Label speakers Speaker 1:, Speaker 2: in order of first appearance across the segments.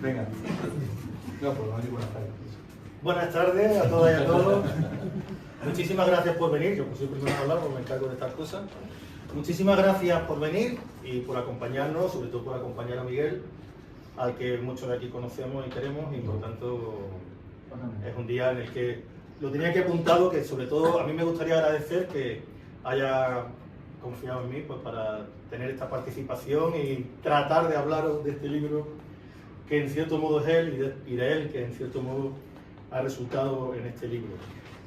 Speaker 1: Venga.
Speaker 2: Buenas tardes a todas y a todos. Muchísimas gracias por venir. Yo soy el primero a hablar porque me encargo de estas cosas. Muchísimas gracias por venir y por acompañarnos, sobre todo por acompañar a Miguel, al que muchos de aquí conocemos y queremos, y por tanto es un día en el que lo tenía aquí apuntado, que sobre todo a mí me gustaría agradecer que haya confiado en mí pues, para tener esta participación y tratar de hablaros de este libro que en cierto modo es él y de él que en cierto modo ha resultado en este libro.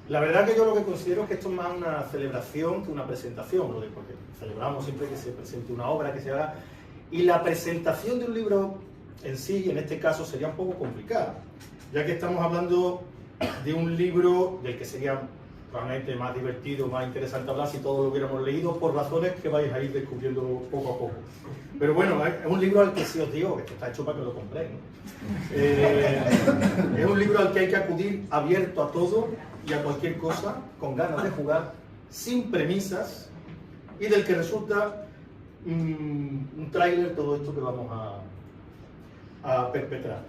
Speaker 2: La verdad que yo lo que considero es que esto es más una celebración que una presentación, porque celebramos siempre que se presente una obra, que se haga, y la presentación de un libro en sí, en este caso, sería un poco complicada, ya que estamos hablando de un libro del que sería probablemente más divertido, más interesante hablar si todos lo hubiéramos leído, por razones que vais a ir descubriendo poco a poco. Pero bueno, es un libro al que sí os digo, que esto está hecho para que lo compréis, ¿no? Es un libro al que hay que acudir abierto a todo y a cualquier cosa, con ganas de jugar, sin premisas, y del que resulta un tráiler todo esto que vamos a perpetrar.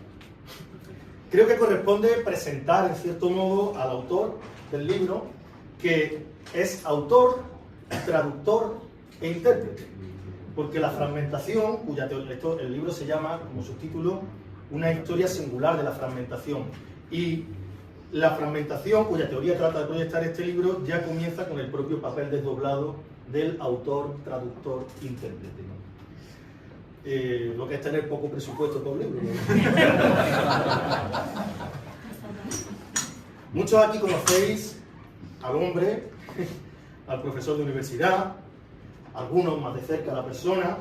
Speaker 2: Creo que corresponde presentar en cierto modo al autor del libro, que es autor, traductor e intérprete, porque la fragmentación, el libro se llama como subtítulo Una historia singular de la fragmentación, y la fragmentación, cuya teoría trata de proyectar este libro, ya comienza con el propio papel desdoblado del autor, traductor, intérprete, ¿no? Lo que es tener poco presupuesto por libro, ¿no? Muchos aquí conocéis al hombre, al profesor de universidad, algunos más de cerca a la persona,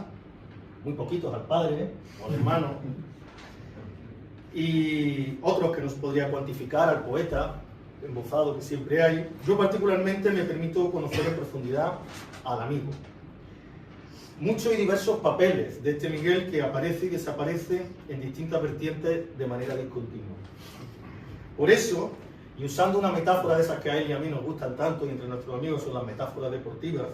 Speaker 2: muy poquitos al padre o al hermano, y otros que nos podría cuantificar al poeta embozado que siempre hay. Yo particularmente me permito conocer en profundidad al amigo. Muchos y diversos papeles de este Miguel que aparece y desaparece en distintas vertientes de manera discontinua. Por eso, y usando una metáfora de esas que a él y a mí nos gustan tanto, y entre nuestros amigos son las metáforas deportivas,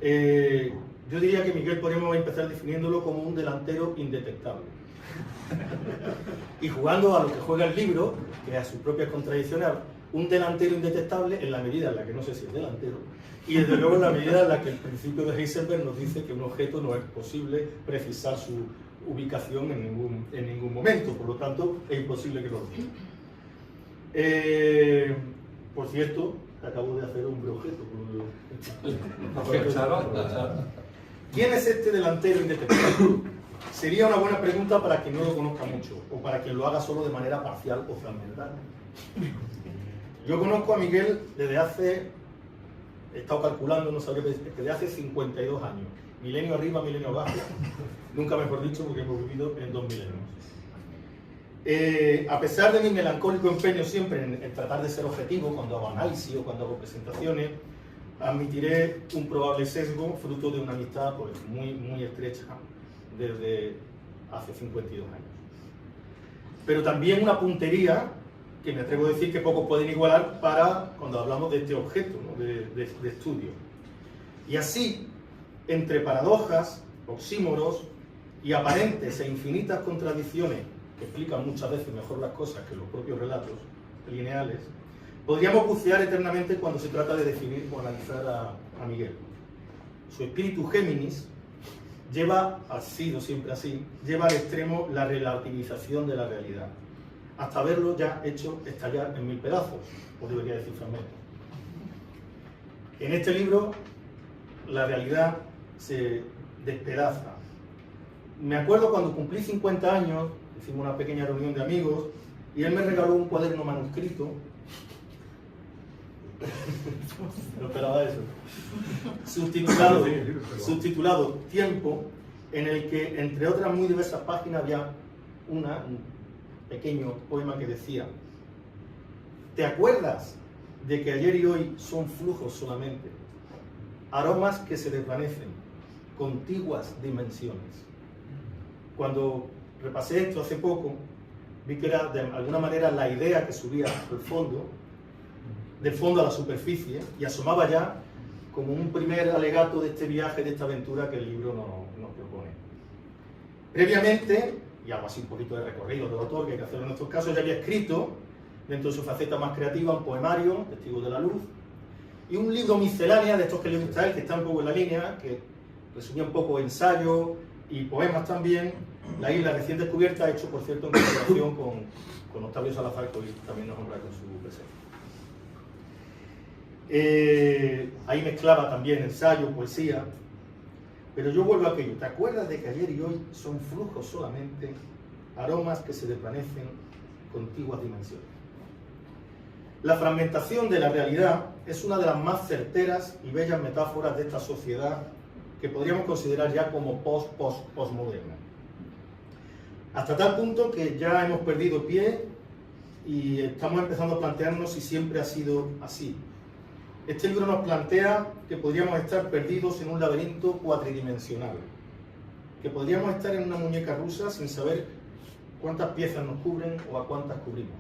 Speaker 2: yo diría que Miguel podríamos empezar definiéndolo como un delantero indetectable. Y jugando a lo que juega el libro, que a sus propias contradicciones, un delantero indetectable en la medida en la que no sé si es delantero, y desde luego en la medida en la que el principio de Heisenberg nos dice que un objeto no es posible precisar su ubicación en ningún momento, por lo tanto es imposible que lo tenga. Por cierto, acabo de hacer un objeto. ¿Quién es este delantero indetectable? Sería una buena pregunta para quien no lo conozca mucho, o para quien lo haga solo de manera parcial o fragmentaria. Yo conozco a Miguel desde hace, he estado calculando, no sabría, desde hace 52 años. Milenio arriba, milenio abajo. Nunca mejor dicho, porque hemos vivido en 2 milenios. A pesar de mi melancólico empeño siempre en tratar de ser objetivo cuando hago análisis o cuando hago presentaciones, admitiré un probable sesgo fruto de una amistad pues, muy estrecha desde hace 52 años. Pero también una puntería que me atrevo a decir que pocos pueden igualar para cuando hablamos de este objeto, ¿no? de estudio. Y así, entre paradojas, oxímoros y aparentes e infinitas contradicciones que explican muchas veces mejor las cosas que los propios relatos lineales, podríamos bucear eternamente cuando se trata de definir o analizar a Miguel. Su espíritu Géminis ha sido siempre así, lleva al extremo la relativización de la realidad, hasta haberlo ya hecho estallar en 1000 pedazos, o debería decir fragmentos. En este libro, la realidad se despedaza. Me acuerdo cuando cumplí 50 años, hicimos una pequeña reunión de amigos, y él me regaló un cuaderno manuscrito. No esperaba eso. Subtitulado Tiempo, en el que, entre otras muy diversas páginas, había un pequeño poema que decía: ¿te acuerdas de que ayer y hoy son flujos solamente, aromas que se desvanecen, contiguas dimensiones? Cuando repasé esto hace poco, vi que era de alguna manera la idea que subía al fondo, del fondo a la superficie y asomaba ya como un primer alegato de este viaje, de esta aventura que el libro nos propone. Previamente, y hago así un poquito de recorrido del autor, que hay que hacerlo en estos casos, ya había escrito, dentro de su faceta más creativa, un poemario, Testigos de la Luz, y un libro miscelánea, de estos que le gusta a él, que está un poco en la línea, que resumía un poco ensayo y poemas también, La isla recién descubierta, hecho por cierto en colaboración con Octavio Salazar, que hoy también nos honra con su presencia. Ahí mezclaba también ensayo, poesía, pero yo vuelvo a aquello. ¿Te acuerdas de que ayer y hoy son flujos solamente, aromas que se desvanecen, contiguas dimensiones? La fragmentación de la realidad es una de las más certeras y bellas metáforas de esta sociedad que podríamos considerar ya como postmoderna. Hasta tal punto que ya hemos perdido pie y estamos empezando a plantearnos si siempre ha sido así. Este libro nos plantea que podríamos estar perdidos en un laberinto cuatridimensional, que podríamos estar en una muñeca rusa sin saber cuántas piezas nos cubren o a cuántas cubrimos.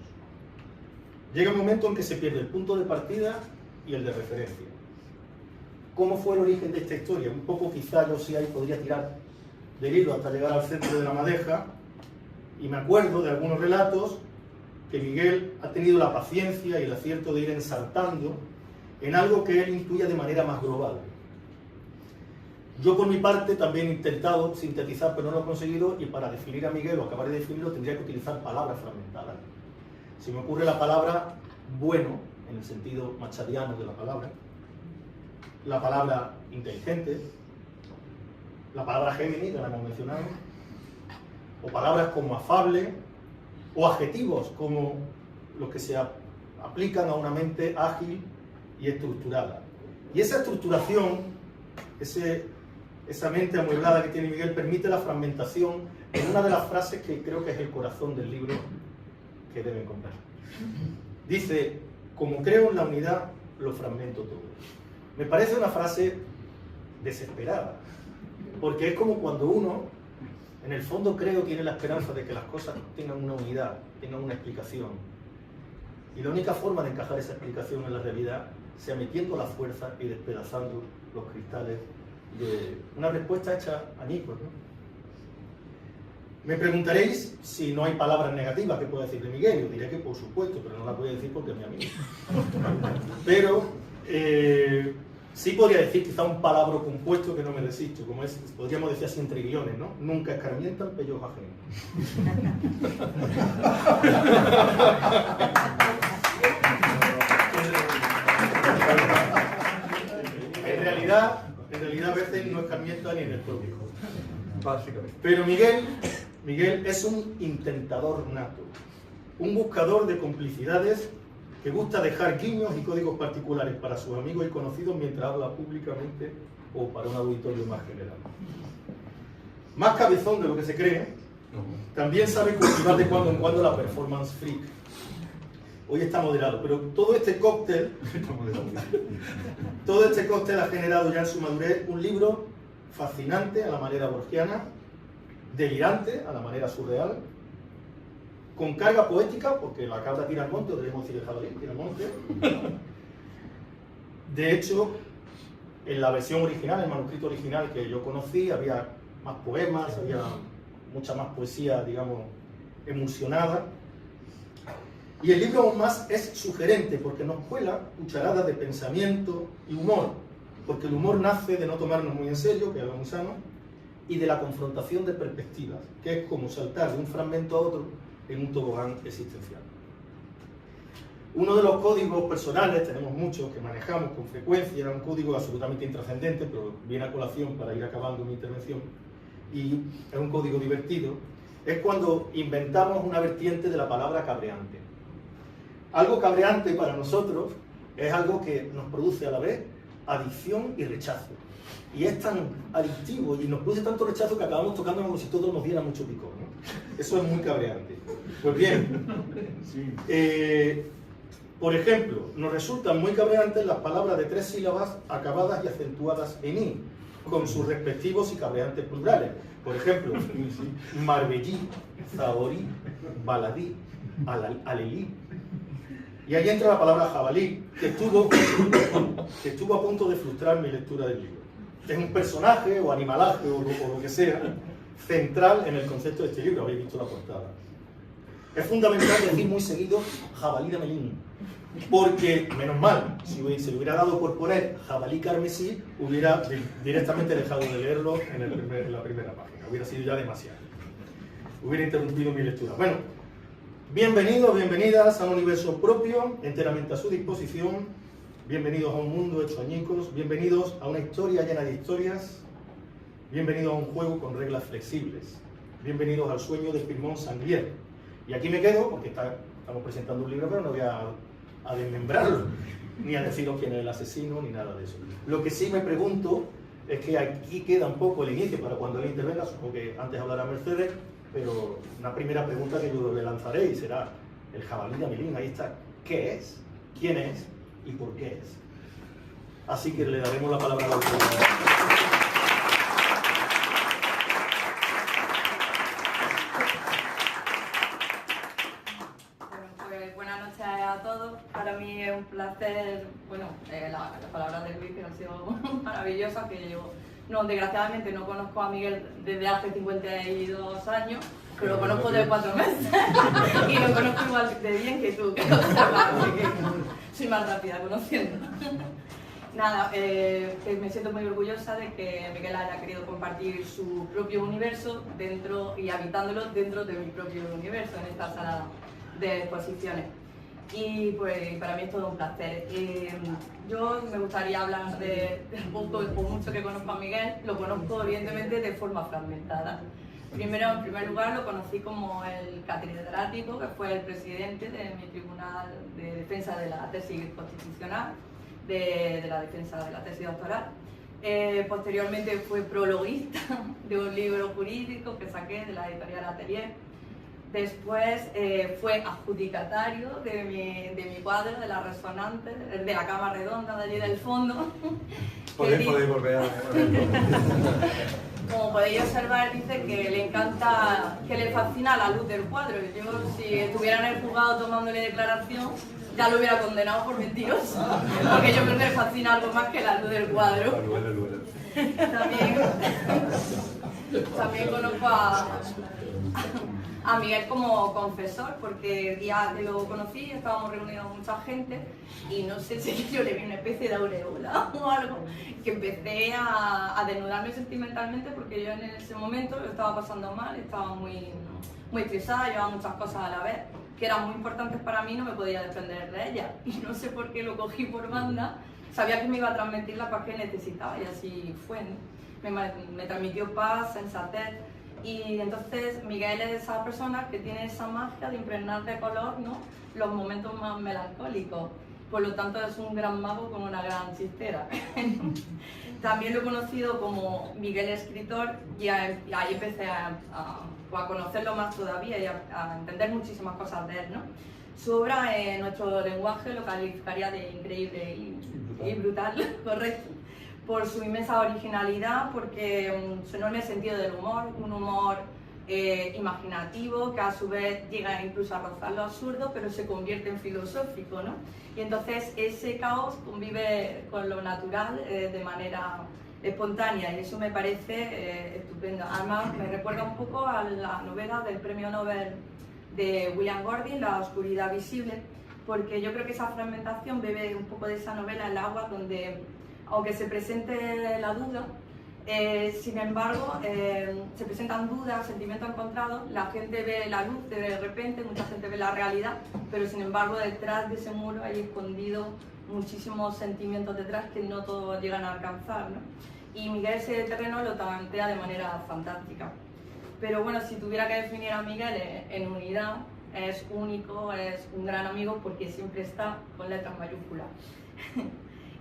Speaker 2: Llega un momento en que se pierde el punto de partida y el de referencia. ¿Cómo fue el origen de esta historia? Un poco quizá yo sí ahí podría tirar del hilo hasta llegar al centro de la madeja, y me acuerdo de algunos relatos que Miguel ha tenido la paciencia y el acierto de ir ensartando en algo que él intuya de manera más global. Yo por mi parte también he intentado sintetizar, pero no lo he conseguido, y para definir a Miguel o acabar de definirlo tendría que utilizar palabras fragmentadas. Se me ocurre la palabra bueno, en el sentido machadiano de la palabra inteligente, la palabra Géminis, que la hemos mencionado, o palabras como afable, o adjetivos como los que se aplican a una mente ágil y estructurada. Y esa estructuración, esa mente amueblada que tiene Miguel, permite la fragmentación en una de las frases que creo que es el corazón del libro que deben comprar. Dice: como creo en la unidad, lo fragmento todo. Me parece una frase desesperada, porque es como cuando uno, en el fondo creo, tiene la esperanza de que las cosas tengan una unidad, tengan una explicación. Y la única forma de encajar esa explicación en la realidad sea metiendo la fuerza y despedazando los cristales de una respuesta hecha añicos, ¿no? Me preguntaréis si no hay palabras negativas que pueda decir de Miguel. Yo diré que por supuesto, pero no las voy a decir porque es mi amigo. Pero sí podría decir quizá un palabra compuesto que no me resisto, como es, podríamos decir así entre guiones, ¿no? Nunca escarmientan pellos ajenos. En realidad a veces no escarmienta ni en el propio. Básicamente. Pero Miguel es un intentador nato, un buscador de complicidades que gusta dejar guiños y códigos particulares para sus amigos y conocidos mientras habla públicamente o para un auditorio más general. Más cabezón de lo que se cree, también sabe cultivar de cuando en cuando la performance freak. Hoy está moderado, pero todo este cóctel ha generado ya en su madurez un libro fascinante a la manera borgiana, delirante a la manera surreal, con carga poética, porque la cabra tira al monte, o debemos decir el jabalí tira al monte. De hecho, en la versión original, el manuscrito original que yo conocí, había más poemas, había mucha más poesía, digamos, emulsionada. Y el libro aún más es sugerente, porque nos cuela cucharadas de pensamiento y humor, porque el humor nace de no tomarnos muy en serio, que es algo muy sano, y de la confrontación de perspectivas, que es como saltar de un fragmento a otro en un tobogán existencial. Uno de los códigos personales, tenemos muchos que manejamos con frecuencia, un código absolutamente intrascendente, pero viene a colación para ir acabando mi intervención, y es un código divertido, es cuando inventamos una vertiente de la palabra cabreante. Algo cabreante para nosotros es algo que nos produce a la vez adicción y rechazo. Y es tan adictivo y nos produce tanto rechazo que acabamos tocando como si todo nos diera mucho picor, ¿no? Eso es muy cabreante. Pues bien, por ejemplo, nos resultan muy cabreantes las palabras de 3 sílabas acabadas y acentuadas en i, con sus respectivos y cabreantes plurales. Por ejemplo, marbellí, zahorí, baladí, alelí. Y ahí entra la palabra jabalí, que estuvo a punto de frustrar mi lectura del libro. Es un personaje o animalaje o lo que sea central en el concepto de este libro, habéis visto la portada. Es fundamental decir muy seguido jabalí de Melín, porque, menos mal, si se hubiera dado por poner jabalí carmesí, hubiera directamente dejado de leerlo en la primera página, hubiera sido ya demasiado. Hubiera interrumpido mi lectura. Bueno, bienvenidos, bienvenidas a un universo propio, enteramente a su disposición. Bienvenidos a un mundo hecho añicos, bienvenidos a una historia llena de historias, bienvenidos a un juego con reglas flexibles, bienvenidos al sueño de Firmón Sanglier. Y aquí me quedo, porque estamos presentando un libro, pero no voy a desmembrarlo, ni a deciros quién es el asesino, ni nada de eso. Lo que sí me pregunto es que aquí queda un poco el inicio para cuando él intervenga, supongo que antes hablará Mercedes, pero una primera pregunta que yo le lanzaré y será, el jabalí de Melín, ahí está, ¿qué es? ¿Quién es? ¿Y por qué es? Así que le daremos la palabra a la autoridad.
Speaker 1: Buenas noches a todos. Para mí es un placer, bueno, las palabras de Luis que han sido maravillosas, que yo desgraciadamente no conozco a Miguel desde hace 52 años, pero lo conozco de 4 meses y lo conozco igual de bien que tú, que lo sepas, porque soy más rápida conociendo. Nada, que me siento muy orgullosa de que Miguel haya querido compartir su propio universo dentro y habitándolo dentro de mi propio universo en esta sala de exposiciones. Y pues para mí es todo un placer. Yo me gustaría hablar de poco o mucho que conozco a Miguel. Lo conozco evidentemente de forma fragmentada. Primero, en primer lugar, lo conocí como el catedrático, que fue el presidente de mi tribunal de defensa de la tesis constitucional, de la defensa de la tesis doctoral. Posteriormente fue prologuista de un libro jurídico que saqué de la editorial Atelier. Después fue adjudicatario de mi cuadro, de la resonante, de la cama redonda de allí del fondo.
Speaker 3: Podéis volver a ver.
Speaker 1: Como podéis observar, dice que le encanta, que le fascina la luz del cuadro. Yo, si estuviera en el juzgado tomándole declaración, ya lo hubiera condenado por mentiroso, porque yo creo que le fascina algo más que la luz del cuadro. También conozco a Miguel como confesor, porque el día que lo conocí estábamos reunidos mucha gente y no sé si yo le vi una especie de aureola o algo, que empecé a desnudarme sentimentalmente porque yo en ese momento lo estaba pasando mal, estaba muy estresada, llevaba muchas cosas a la vez que eran muy importantes para mí, no me podía desprender de ellas y no sé por qué lo cogí por banda, sabía que me iba a transmitir la paz que necesitaba y así fue, ¿no? Me transmitió paz, sensatez. Y entonces Miguel es esa persona que tiene esa magia de impregnar de color, ¿no?, los momentos más melancólicos. Por lo tanto es un gran mago con una gran chistera. También lo he conocido como Miguel escritor y ahí empecé a conocerlo más todavía y a entender muchísimas cosas de él, ¿no? Su obra en nuestro lenguaje lo calificaría de increíble y brutal, correcto, por su inmensa originalidad, porque su enorme sentido del humor, un humor imaginativo que a su vez llega incluso a rozar lo absurdo, pero se convierte en filosófico, ¿no? Y entonces ese caos convive con lo natural de manera espontánea y eso me parece estupendo. Además me recuerda un poco a la novela del premio Nobel de William Golding, La oscuridad visible, porque yo creo que esa fragmentación bebe un poco de esa novela El agua, donde aunque se presente la duda, sin embargo, se presentan dudas, sentimientos encontrados, la gente ve la luz de repente, mucha gente ve la realidad, pero sin embargo detrás de ese muro hay escondido muchísimos sentimientos detrás que no todos llegan a alcanzar, ¿no? Y Miguel ese terreno lo plantea de manera fantástica. Pero bueno, si tuviera que definir a Miguel en unidad, es único, es un gran amigo porque siempre está con letras mayúsculas.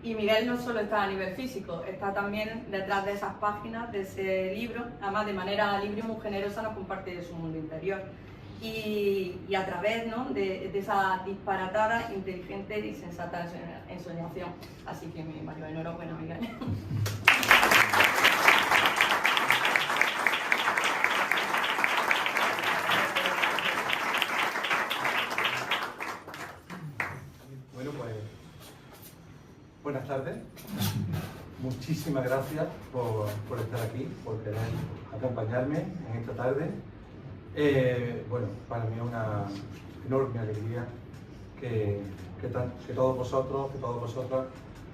Speaker 1: Y Miguel no solo está a nivel físico, está también detrás de esas páginas, de ese libro, además de manera libre y muy generosa nos comparte de su mundo interior. Y a través, ¿no?, de esa disparatada, inteligente y sensata ensoñación. Así que mi mayor enhorabuena, Miguel.
Speaker 3: Buenas tardes. Muchísimas gracias por estar aquí, por querer acompañarme en esta tarde. Bueno, para mí es una enorme alegría que todos vosotros, que todas vosotras,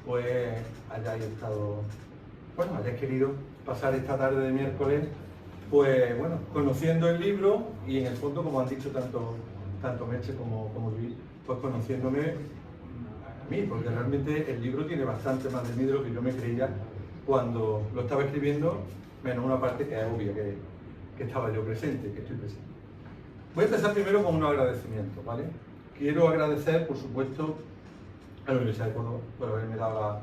Speaker 3: pues hayáis estado, bueno, hayáis querido pasar esta tarde de miércoles, pues bueno, conociendo el libro y en el fondo, como han dicho tanto Merche como Luis, pues conociéndome a mí, porque realmente el libro tiene bastante más de mí de lo que yo me creía cuando lo estaba escribiendo, menos una parte que es obvia, que estaba yo presente, que estoy presente. Voy a empezar primero con un agradecimiento, ¿vale? Quiero agradecer, por supuesto, a la Universidad de Córdoba por haberme dado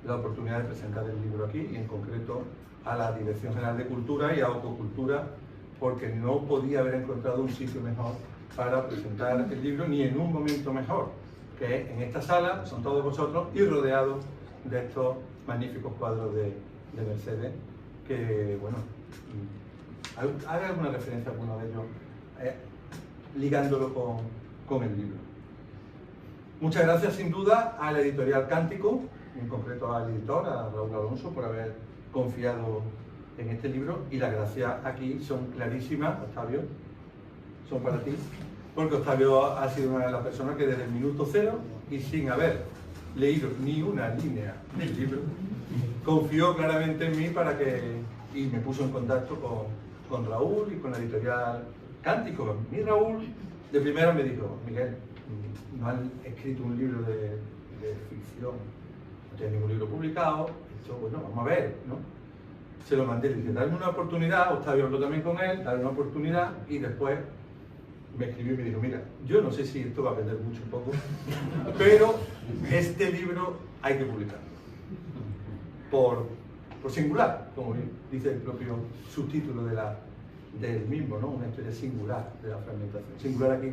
Speaker 3: la oportunidad de presentar el libro aquí y en concreto a la Dirección General de Cultura y a Autocultura, porque no podía haber encontrado un sitio mejor para presentar el libro ni en un momento mejor que en esta sala, son todos vosotros, y rodeados de estos magníficos cuadros de Mercedes, que, bueno, haga alguna referencia a alguno de ellos, ligándolo con el libro. Muchas gracias, sin duda, a la editorial Cántico, en concreto al editor, a Raúl Alonso, por haber confiado en este libro, y las gracias aquí son clarísimas, Octavio, son para ti, porque Octavio ha sido una de las personas que desde el minuto cero y sin haber leído ni una línea del libro, confió claramente en mí y me puso en contacto con Raúl y con la editorial Cántico. Y Raúl de primera me dijo: Miguel, no han escrito un libro de ficción, no tiene ningún libro publicado, esto, bueno, vamos a ver, ¿no? Se lo mandé, le dije, dale una oportunidad. Octavio habló también con él, dale una oportunidad, y después me escribió y me dijo: mira, yo no sé si esto va a perder mucho o poco, pero este libro hay que publicarlo. Por singular, como dice el propio subtítulo del mismo, ¿no? Una historia singular de la fragmentación. Singular aquí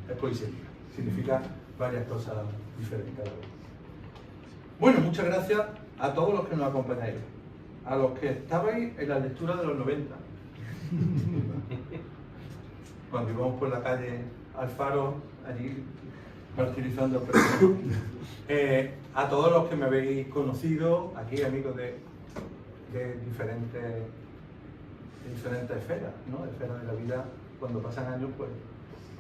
Speaker 3: es polisémica, significa varias cosas diferentes a la vez. Bueno, muchas gracias a todos los que nos acompañáis, a los que estabais en la lectura de los 90, cuando íbamos por la calle Alfaro, allí martirizando a personas, a todos los que me habéis conocido, aquí amigos de diferentes esferas, ¿no? Esferas de la vida. Cuando pasan años, pues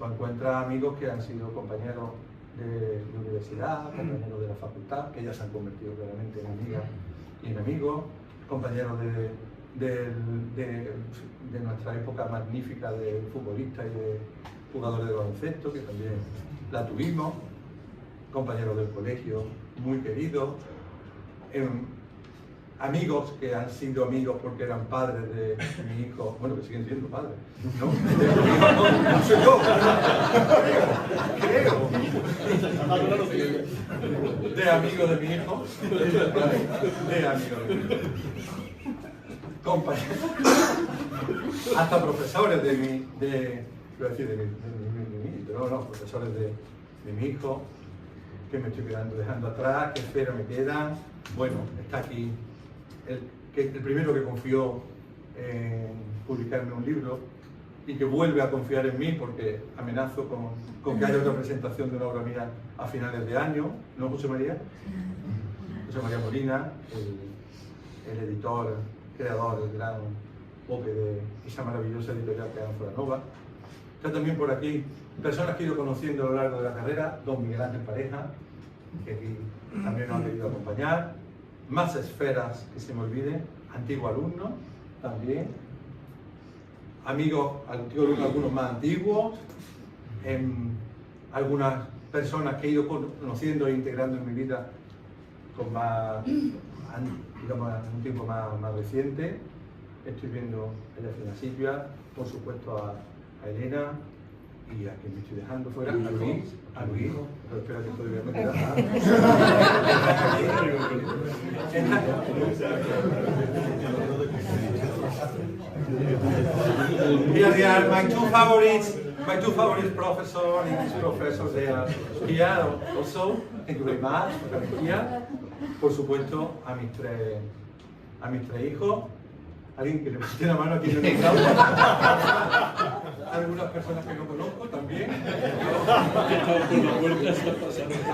Speaker 3: encuentras amigos que han sido compañeros de la universidad, compañeros de la facultad, que ya se han convertido claramente en amigas y en amigos, compañeros de nuestra época magnífica de futbolistas y de jugadores de baloncesto, que también la tuvimos, compañeros del colegio muy queridos, amigos que han sido amigos porque eran padres de mi hijo, bueno, que siguen siendo padres, ¿no? No soy yo, creo. De amigos de mi hijo, de amigos de mi hijo. Compañeros, hasta profesores profesores de mi hijo, que me estoy dejando atrás, que espero me quedan. Bueno, está aquí el primero que confió en publicarme un libro y que vuelve a confiar en mí porque amenazo con que haya otra presentación de una obra mía a finales de año, ¿no, José María? José María Molina, el editor, creador del gran boque de esa maravillosa editorial que es Ánfora Nova. Está también por aquí personas que he ido conociendo a lo largo de la carrera, don Miguel Ángel Pareja, que aquí también nos ha querido acompañar. Más esferas que se me olviden, antiguo alumno también, amigos, algunos más antiguos, algunas personas que he ido conociendo e integrando en mi vida con más, digamos, un tiempo más reciente. Estoy viendo a Yacina Silvia, por supuesto a Elena, y a quien me estoy dejando fuera, a Luis, pero espera que todavía me queda nada. Here they are, my two favorite professors, English professors, they are here also. Thank you very much for coming here. Por supuesto, a mis tres hijos, Alguien que le puse la mano aquí en el mercado. Algunas personas que no conozco también.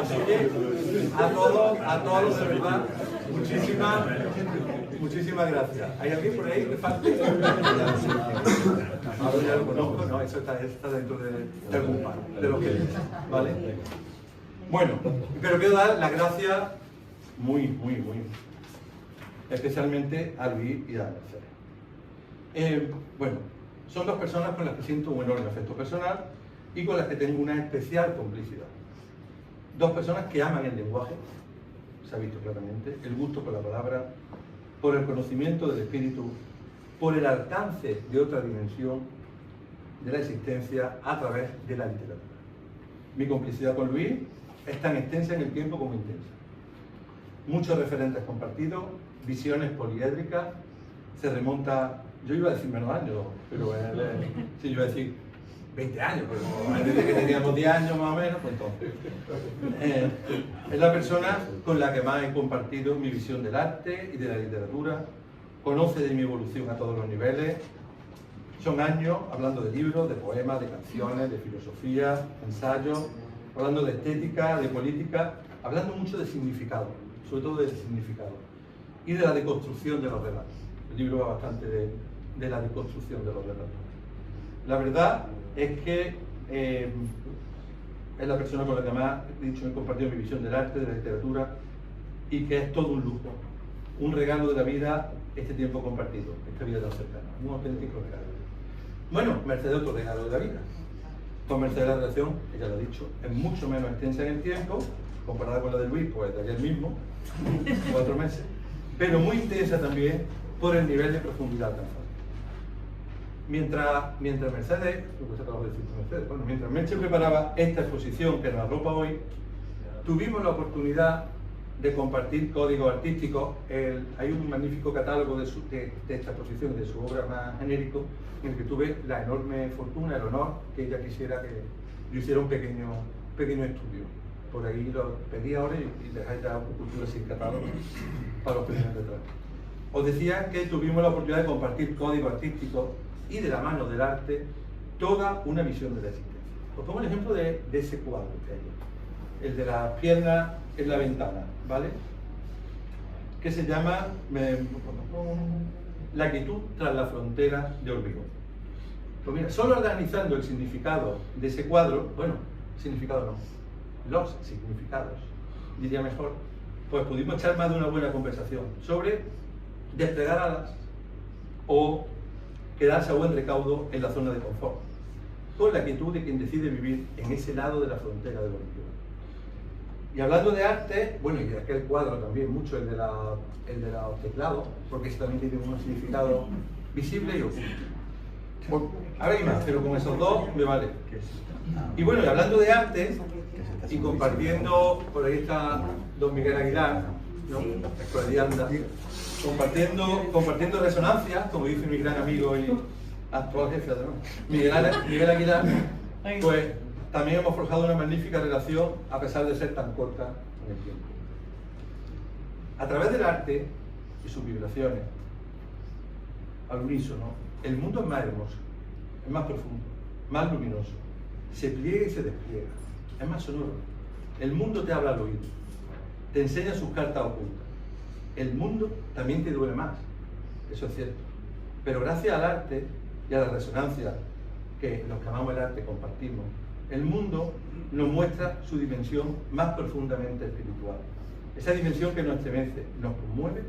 Speaker 3: Así que a todos de verdad, muchísimas gracias. ¿Hay alguien por ahí que falte? Ahora ya lo conozco, no, eso está dentro de algún par, de los que he dicho, ¿vale? Bueno, pero quiero dar las gracias muy especialmente a Luis y a Mercedes. Bueno, son dos personas con las que siento un enorme afecto personal y con las que tengo una especial complicidad. Dos personas que aman el lenguaje, se ha visto claramente, el gusto por la palabra, por el conocimiento del espíritu, por el alcance de otra dimensión de la existencia a través de la literatura. Mi complicidad con Luis es tan extensa en el tiempo como intensa. Muchos referentes compartidos, visiones poliédricas, se remonta, yo iba a decir menos años, pero sí, yo iba a decir 20 años, pero desde que teníamos 10 años más o menos, pues entonces. Es la persona con la que más he compartido mi visión del arte y de la literatura, conoce de mi evolución a todos los niveles. Son años hablando de libros, de poemas, de canciones, de filosofía, ensayos, hablando de estética, de política, hablando mucho de significado, sobre todo de significado, y de la deconstrucción de los relatos. El libro va bastante de la deconstrucción de los relatos. La verdad es que es la persona con la que más he compartido mi visión del arte, de la literatura, y que es todo un lujo, un regalo de la vida, este tiempo compartido, esta vida tan cercana, un auténtico regalo. Bueno, Mercedes, otro regalo de la vida. Con Mercedes la relación, ella lo ha dicho, es mucho menos extensa en el tiempo, comparada con la de Luis, pues de ayer mismo, 4 meses, pero muy intensa también por el nivel de profundidad alcanzado. Mientras Mercedes, bueno, mientras Merche preparaba esta exposición que nos arropa hoy, tuvimos la oportunidad de compartir códigos artísticos. Hay un magnífico catálogo de esta exposición, de su obra más genérico, en el que tuve la enorme fortuna, el honor, que ella quisiera que yo hiciera un pequeño estudio. Por ahí lo pedí ahora y dejáis ya Cultura sin catálogo para los primeros detrás. Os decía que tuvimos la oportunidad de compartir códigos artísticos y de la mano del arte toda una visión de la existencia. Os pongo el ejemplo de ese cuadro que hay, el de las piernas en la ventana, ¿vale? Que se llama La quietud tras la frontera de hormigón. Pues mira, solo organizando el significado de ese cuadro, bueno, significado no, los significados, diría mejor, pues pudimos echar más de una buena conversación sobre desplegar alas o quedarse a buen recaudo en la zona de confort, con la quietud de quien decide vivir en ese lado de la frontera de hormigón. Y hablando de arte, bueno, y de aquel cuadro también, mucho el de los teclados, porque ese también tiene un significado visible y oculto. Ahora hay más, pero con esos dos me vale. Y bueno, y hablando de arte, y compartiendo, por ahí está don Miguel Aguilar, ¿no? Por ahí anda, compartiendo resonancias, como dice mi gran amigo y actual jefe, además, Miguel Aguilar, pues también hemos forjado una magnífica relación a pesar de ser tan corta en el tiempo. A través del arte y sus vibraciones, al unísono, el mundo es más hermoso, es más profundo, más luminoso, se pliega y se despliega, es más sonoro. El mundo te habla al oído, te enseña sus cartas ocultas. El mundo también te duele más, eso es cierto. Pero gracias al arte y a la resonancia que los que amamos el arte compartimos, el mundo nos muestra su dimensión más profundamente espiritual. Esa dimensión que nos estremece, nos conmueve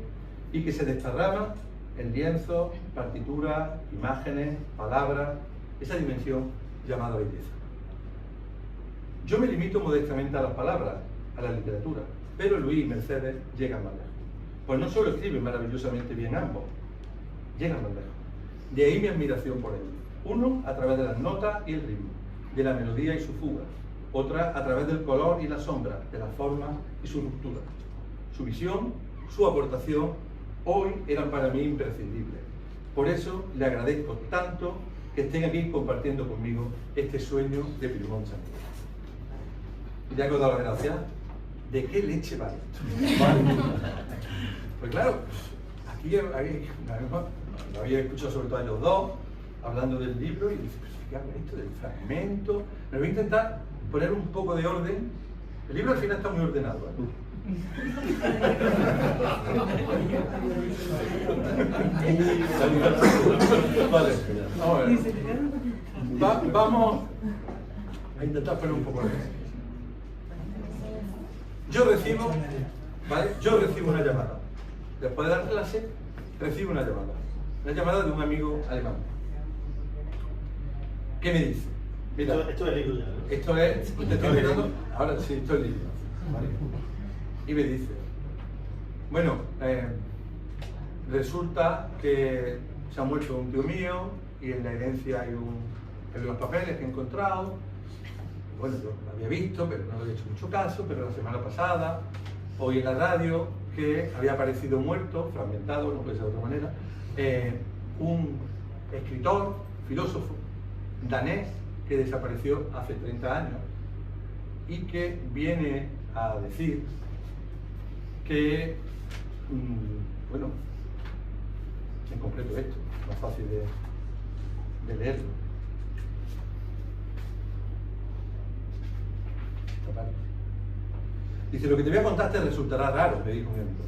Speaker 3: y que se desparrama en lienzos, partituras, imágenes, palabras, esa dimensión llamada belleza. Yo me limito modestamente a las palabras, a la literatura, pero Luis y Mercedes llegan más lejos. Pues no solo escriben maravillosamente bien ambos, llegan más lejos. De ahí mi admiración por ellos. Uno a través de las notas y el ritmo, de la melodía y su fuga. Otra a través del color y la sombra, de las formas y su ruptura. Su visión, su aportación, hoy eran para mí imprescindibles. Por eso le agradezco tanto que estén aquí compartiendo conmigo este sueño de Pirimón Santiago. Ya que os he dado las gracias, ¿de qué leche vale esto? Pues claro, aquí lo había escuchado sobre todo a los dos, hablando del libro, y dice, pero ¿qué habla esto del fragmento? Me voy a intentar poner un poco de orden. El libro al final está muy ordenado, Vale, vamos a intentar poner un poco de orden. Yo recibo una llamada. Después de dar clase, recibo una llamada. Una llamada de un amigo alemán. ¿Qué me dice? Mira,
Speaker 2: esto es el libro ya, ¿no?
Speaker 3: Esto es, te estoy mirando, ahora sí, esto es el libro. ¿Vale? Y me dice, bueno, resulta que se ha muerto un tío mío y en la herencia hay unos papeles que he encontrado. Bueno, yo lo había visto, pero no le había hecho mucho caso, pero la semana pasada oí en la radio que había aparecido muerto, fragmentado, no puede ser de otra manera, un escritor, filósofo danés que desapareció hace 30 años y que viene a decir que, bueno, en concreto esto, más fácil de leerlo. Esta parte. Dice, lo que te voy a contar te resultará raro, me dijo mi amigo.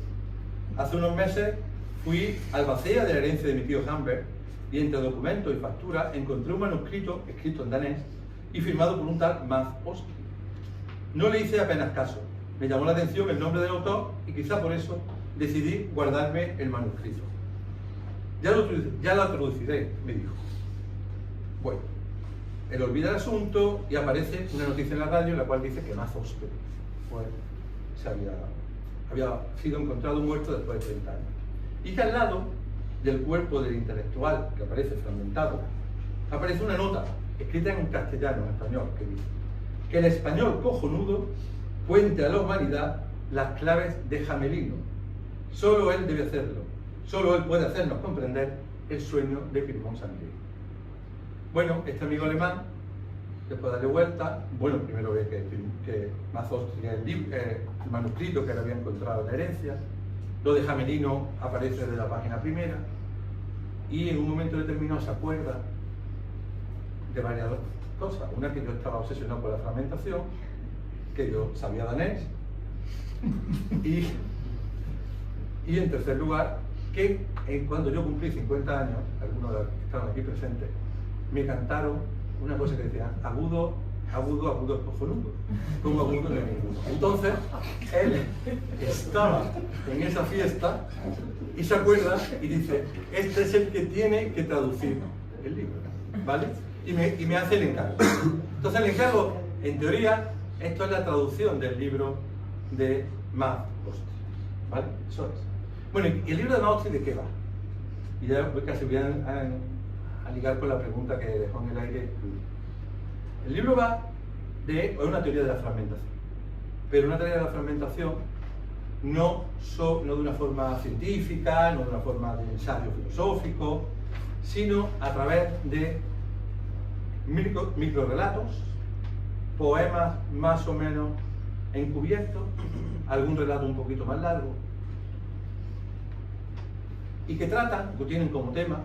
Speaker 3: Hace unos meses fui al albacea de la herencia de mi tío Humbert y entre documentos y facturas encontré un manuscrito escrito en danés y firmado por un tal Mads Oski. No le hice apenas caso. Me llamó la atención el nombre del autor y quizá por eso decidí guardarme el manuscrito. Ya lo traduciré, me dijo. Bueno, él olvida el asunto y aparece una noticia en la radio en la cual dice que Mads Oski pues, había sido encontrado muerto después de 30 años. Y que al lado del cuerpo del intelectual que aparece fragmentado, aparece una nota escrita en castellano, en español, que dice que el español cojonudo cuente a la humanidad las claves de Jamelino. Solo él debe hacerlo. Solo él puede hacernos comprender el sueño de Firmón Sangrier. Bueno, este amigo alemán, después de darle vuelta, bueno, primero ve que Mazos tenía el manuscrito que le había encontrado en la herencia. Lo de Jamelino aparece desde la página primera y en un momento determinado se acuerda de varias cosas. Una, que yo estaba obsesionado por la fragmentación, que yo sabía danés y en tercer lugar, que cuando yo cumplí 50 años, algunos de los que estaban aquí presentes, me cantaron una cosa que decía agudo, agudo, agudo es cojonudo, como agudo no hay ninguno. Entonces, él estaba en esa fiesta y se acuerda y dice, este es el que tiene que traducir el libro, ¿vale? Y me hace el encargo. Entonces el encargo, en teoría, esto es la traducción del libro de Mads Oski, ¿vale? Eso es. Bueno, ¿y el libro de Mads Oski de qué va? Y ya casi voy a ligar con la pregunta que dejó en el aire. El libro va de una teoría de la fragmentación, pero una teoría de la fragmentación no de una forma científica, no de una forma de ensayo filosófico, sino a través de microrelatos, poemas más o menos encubiertos, algún relato un poquito más largo, y que tienen como tema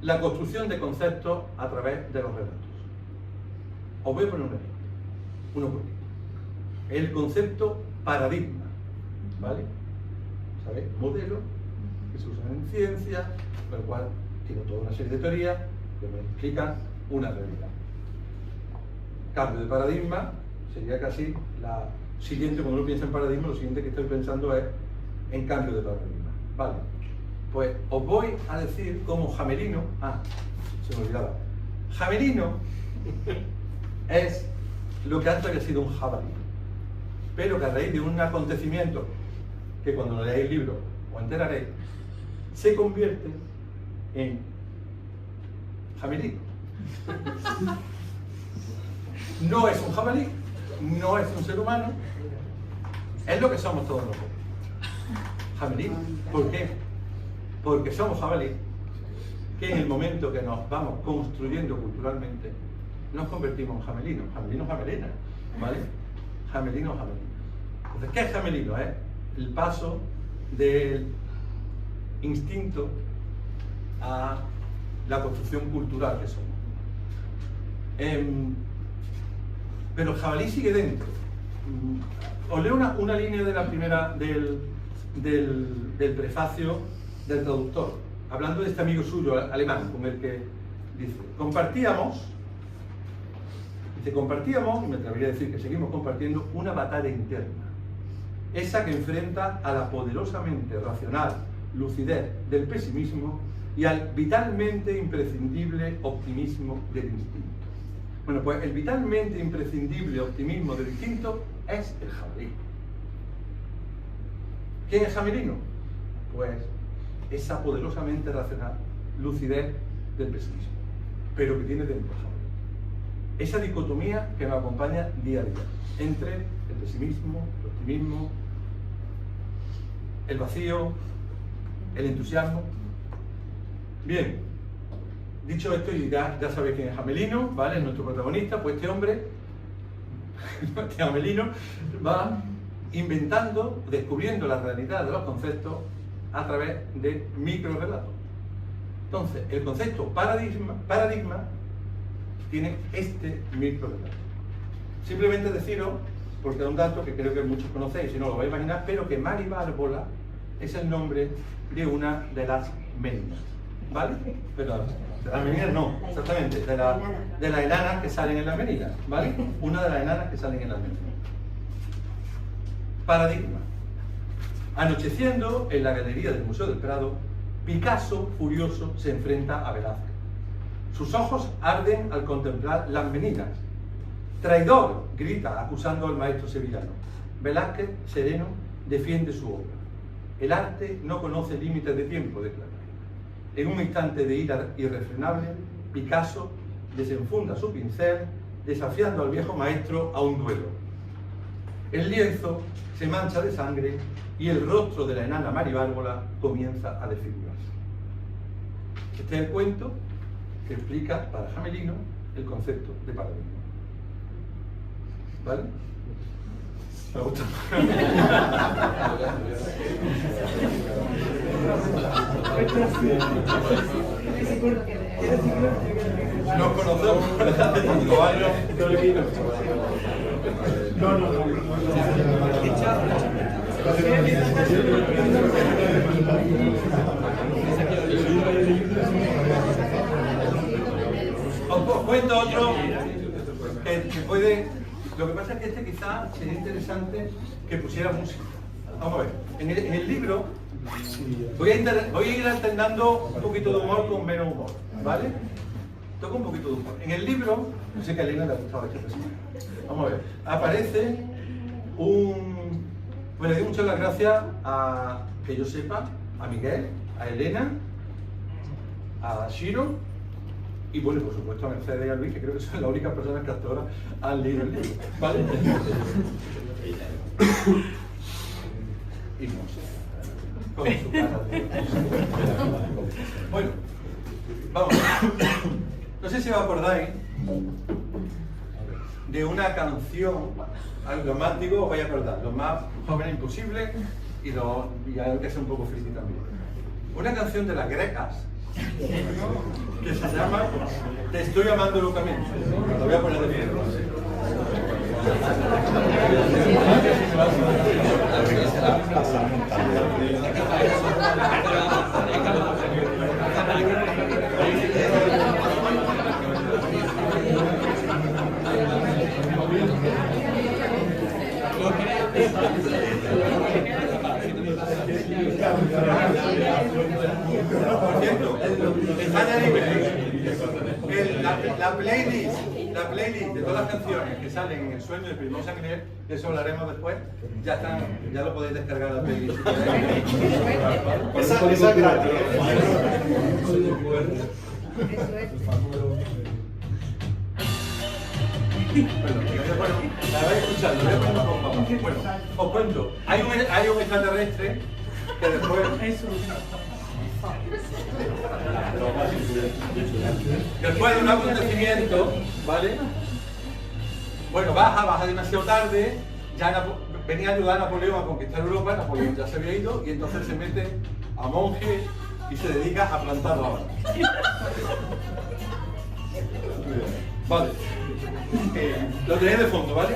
Speaker 3: la construcción de conceptos a través de los relatos. Os voy a poner un ejemplo, uno cortito. El concepto paradigma, ¿vale? ¿Sabéis? Modelo que se usa en ciencia, con el cual tiene toda una serie de teorías que me explican una realidad. Cambio de paradigma sería casi la siguiente, cuando uno piensa en paradigma, lo siguiente que estoy pensando es en cambio de paradigma. Vale, pues os voy a decir cómo Jamelino, se me olvidaba, Jamelino es lo que antes había sido un jabalí, pero que a raíz de un acontecimiento que cuando leáis el libro os enteraréis, se convierte en Jamelino. No es un jabalí, no es un ser humano, es lo que somos todos nosotros. Jamelino. ¿Por qué? Porque somos jabalí que en el momento que nos vamos construyendo culturalmente nos convertimos en jamelinos, jamelinos, jamelinas, ¿vale? Jamelinos, jamelinas. Entonces, ¿qué es jamelino? Es el paso del instinto a la construcción cultural que somos. Pero el jabalí sigue dentro. Os leo una línea de la primera del prefacio del traductor, hablando de este amigo suyo alemán, con el que dice, compartíamos, y me atrevería a decir que seguimos compartiendo, una batalla interna, esa que enfrenta a la poderosamente racional lucidez del pesimismo y al vitalmente imprescindible optimismo del instinto. Bueno, pues el vitalmente imprescindible optimismo del instinto es el jabalí. ¿Quién es jamelino? Pues esa poderosamente racional lucidez del pesimismo, pero que tiene dentro el jabalí. Esa dicotomía que me acompaña día a día entre el pesimismo, el optimismo, el vacío, el entusiasmo. Bien, dicho esto, y ya sabéis quién es Jamelino, ¿vale? Es nuestro protagonista. Pues este hombre, este Jamelino, va inventando, descubriendo la realidad de los conceptos a través de microrelatos. Entonces, el concepto paradigma tiene este microrelato. Simplemente deciros, porque es un dato que creo que muchos conocéis, si no lo vais a imaginar, pero que Maribárbola es el nombre de una de las meninas, ¿vale? Pero de las meninas no, exactamente, de las enanas que salen en las meninas, ¿vale? Una de las enanas que salen en las meninas. Paradigma. Anocheciendo en la galería del Museo del Prado, Picasso, furioso, se enfrenta a Velázquez. Sus ojos arden al contemplar las meninas. Traidor, grita acusando al maestro sevillano. Velázquez, sereno, defiende su obra. El arte no conoce límites de tiempo, declara. En un instante de ira irrefrenable, Picasso desenfunda su pincel, desafiando al viejo maestro a un duelo. El lienzo se mancha de sangre y el rostro de la enana Maribárbola comienza a desfigurarse. Este es el cuento que explica para Jamelino el concepto de paradigma. ¿Vale? Me gusta. Nos conocemos desde hace 5 años. Os cuento otro que puede. Lo que pasa es que este quizá sería interesante que pusiera música. Vamos a ver. En el libro voy a ir alternando un poquito de humor con menos humor, ¿vale? Toco un poquito de humor. En el libro, no sé que a Elena le ha gustado este personaje. Vamos a ver. Aparece un. Bueno, le doy muchas las gracias a, que yo sepa, a Miguel, a Elena, a Shiro y, bueno, por supuesto a Mercedes y a Luis, que creo que son las únicas personas que hasta ahora han leído el libro, ¿vale? Y no sé, con su cara. Bueno, vamos. No sé si os acordáis de una canción, los más digo os vais a acordar, los más jóvenes imposible y hay que ser un poco friki también. Una canción de las grecas que se llama Te estoy amando locamente. La voy a poner de pie. Por cierto, está en la playlist de todas las canciones que salen en El sueño de Primo Sangre, de eso hablaremos después, ya lo podéis descargar la playlist.
Speaker 2: Esa es gratis.
Speaker 3: Bueno, la vais escuchando, bueno, os cuento, hay un extraterrestre que después de un acontecimiento, ¿vale? Bueno, baja demasiado tarde, ya venía a ayudar a Napoleón a conquistar Europa. Napoleón ya se había ido y entonces se mete a monje y se dedica a plantar rábanos. Vale. Lo tenéis de fondo, ¿vale?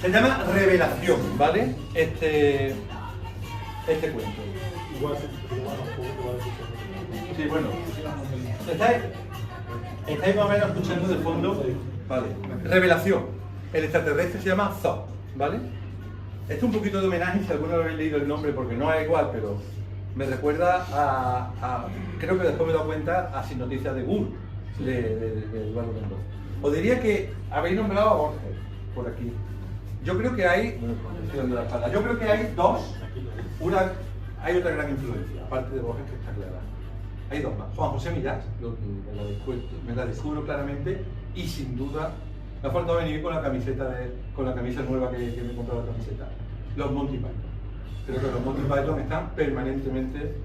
Speaker 3: Se llama Revelación, ¿vale? Este cuento. Sí, bueno. ¿Estáis más o menos escuchando de fondo? Vale. Revelación. El extraterrestre se llama Zod, ¿vale? Esto es un poquito de homenaje, si alguno habéis leído el nombre, porque no es igual, pero me recuerda creo que después me he dado cuenta, a Sin Noticias de Gur, de Eduardo Mendoza. Os diría que habéis nombrado a Borges, por aquí. Yo creo que hay, yo creo que hay dos, hay otra gran influencia, aparte de Borges, que está clara. Hay dos más. Juan José Millás, me la descubro claramente, y sin duda me ha faltado venir con la camiseta con la camisa nueva que me he comprado la camiseta. Los Monty Python. Creo que los Monty Python están permanentemente